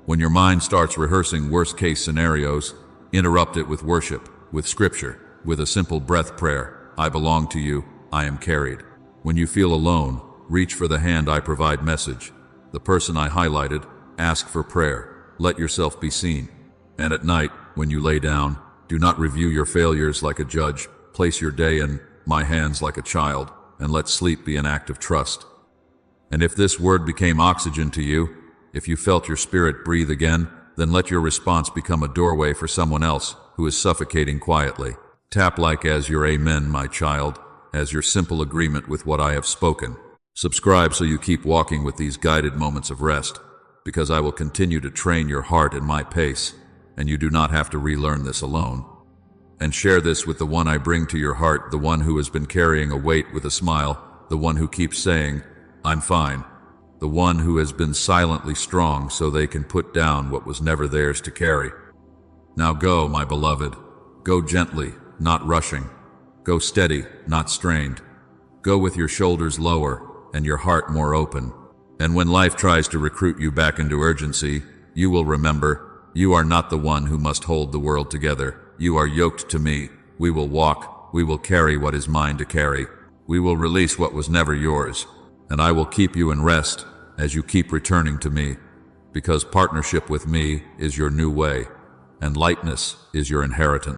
When your mind starts rehearsing worst-case scenarios, interrupt it with worship, with scripture, with a simple breath prayer. I belong to you, I am carried. When you feel alone, reach for the hand I provide message. The person I highlighted, ask for prayer. Let yourself be seen. And at night, when you lay down, do not review your failures like a judge. Place your day in my hands like a child, and let sleep be an act of trust. And if this word became oxygen to you, if you felt your spirit breathe again, then let your response become a doorway for someone else who is suffocating quietly. Tap like as your amen, my child, as your simple agreement with what I have spoken. Subscribe so you keep walking with these guided moments of rest, because I will continue to train your heart in my pace, and you do not have to relearn this alone. And share this with the one I bring to your heart, the one who has been carrying a weight with a smile, the one who keeps saying, I'm fine, the one who has been silently strong so they can put down what was never theirs to carry. Now go, my beloved. Go gently, not rushing. Go steady, not strained. Go with your shoulders lower and your heart more open. And when life tries to recruit you back into urgency, you will remember, you are not the one who must hold the world together. You are yoked to me. We will walk. We will carry what is mine to carry. We will release what was never yours. And I will keep you in rest as you keep returning to me, because partnership with me is your new way, and lightness is your inheritance.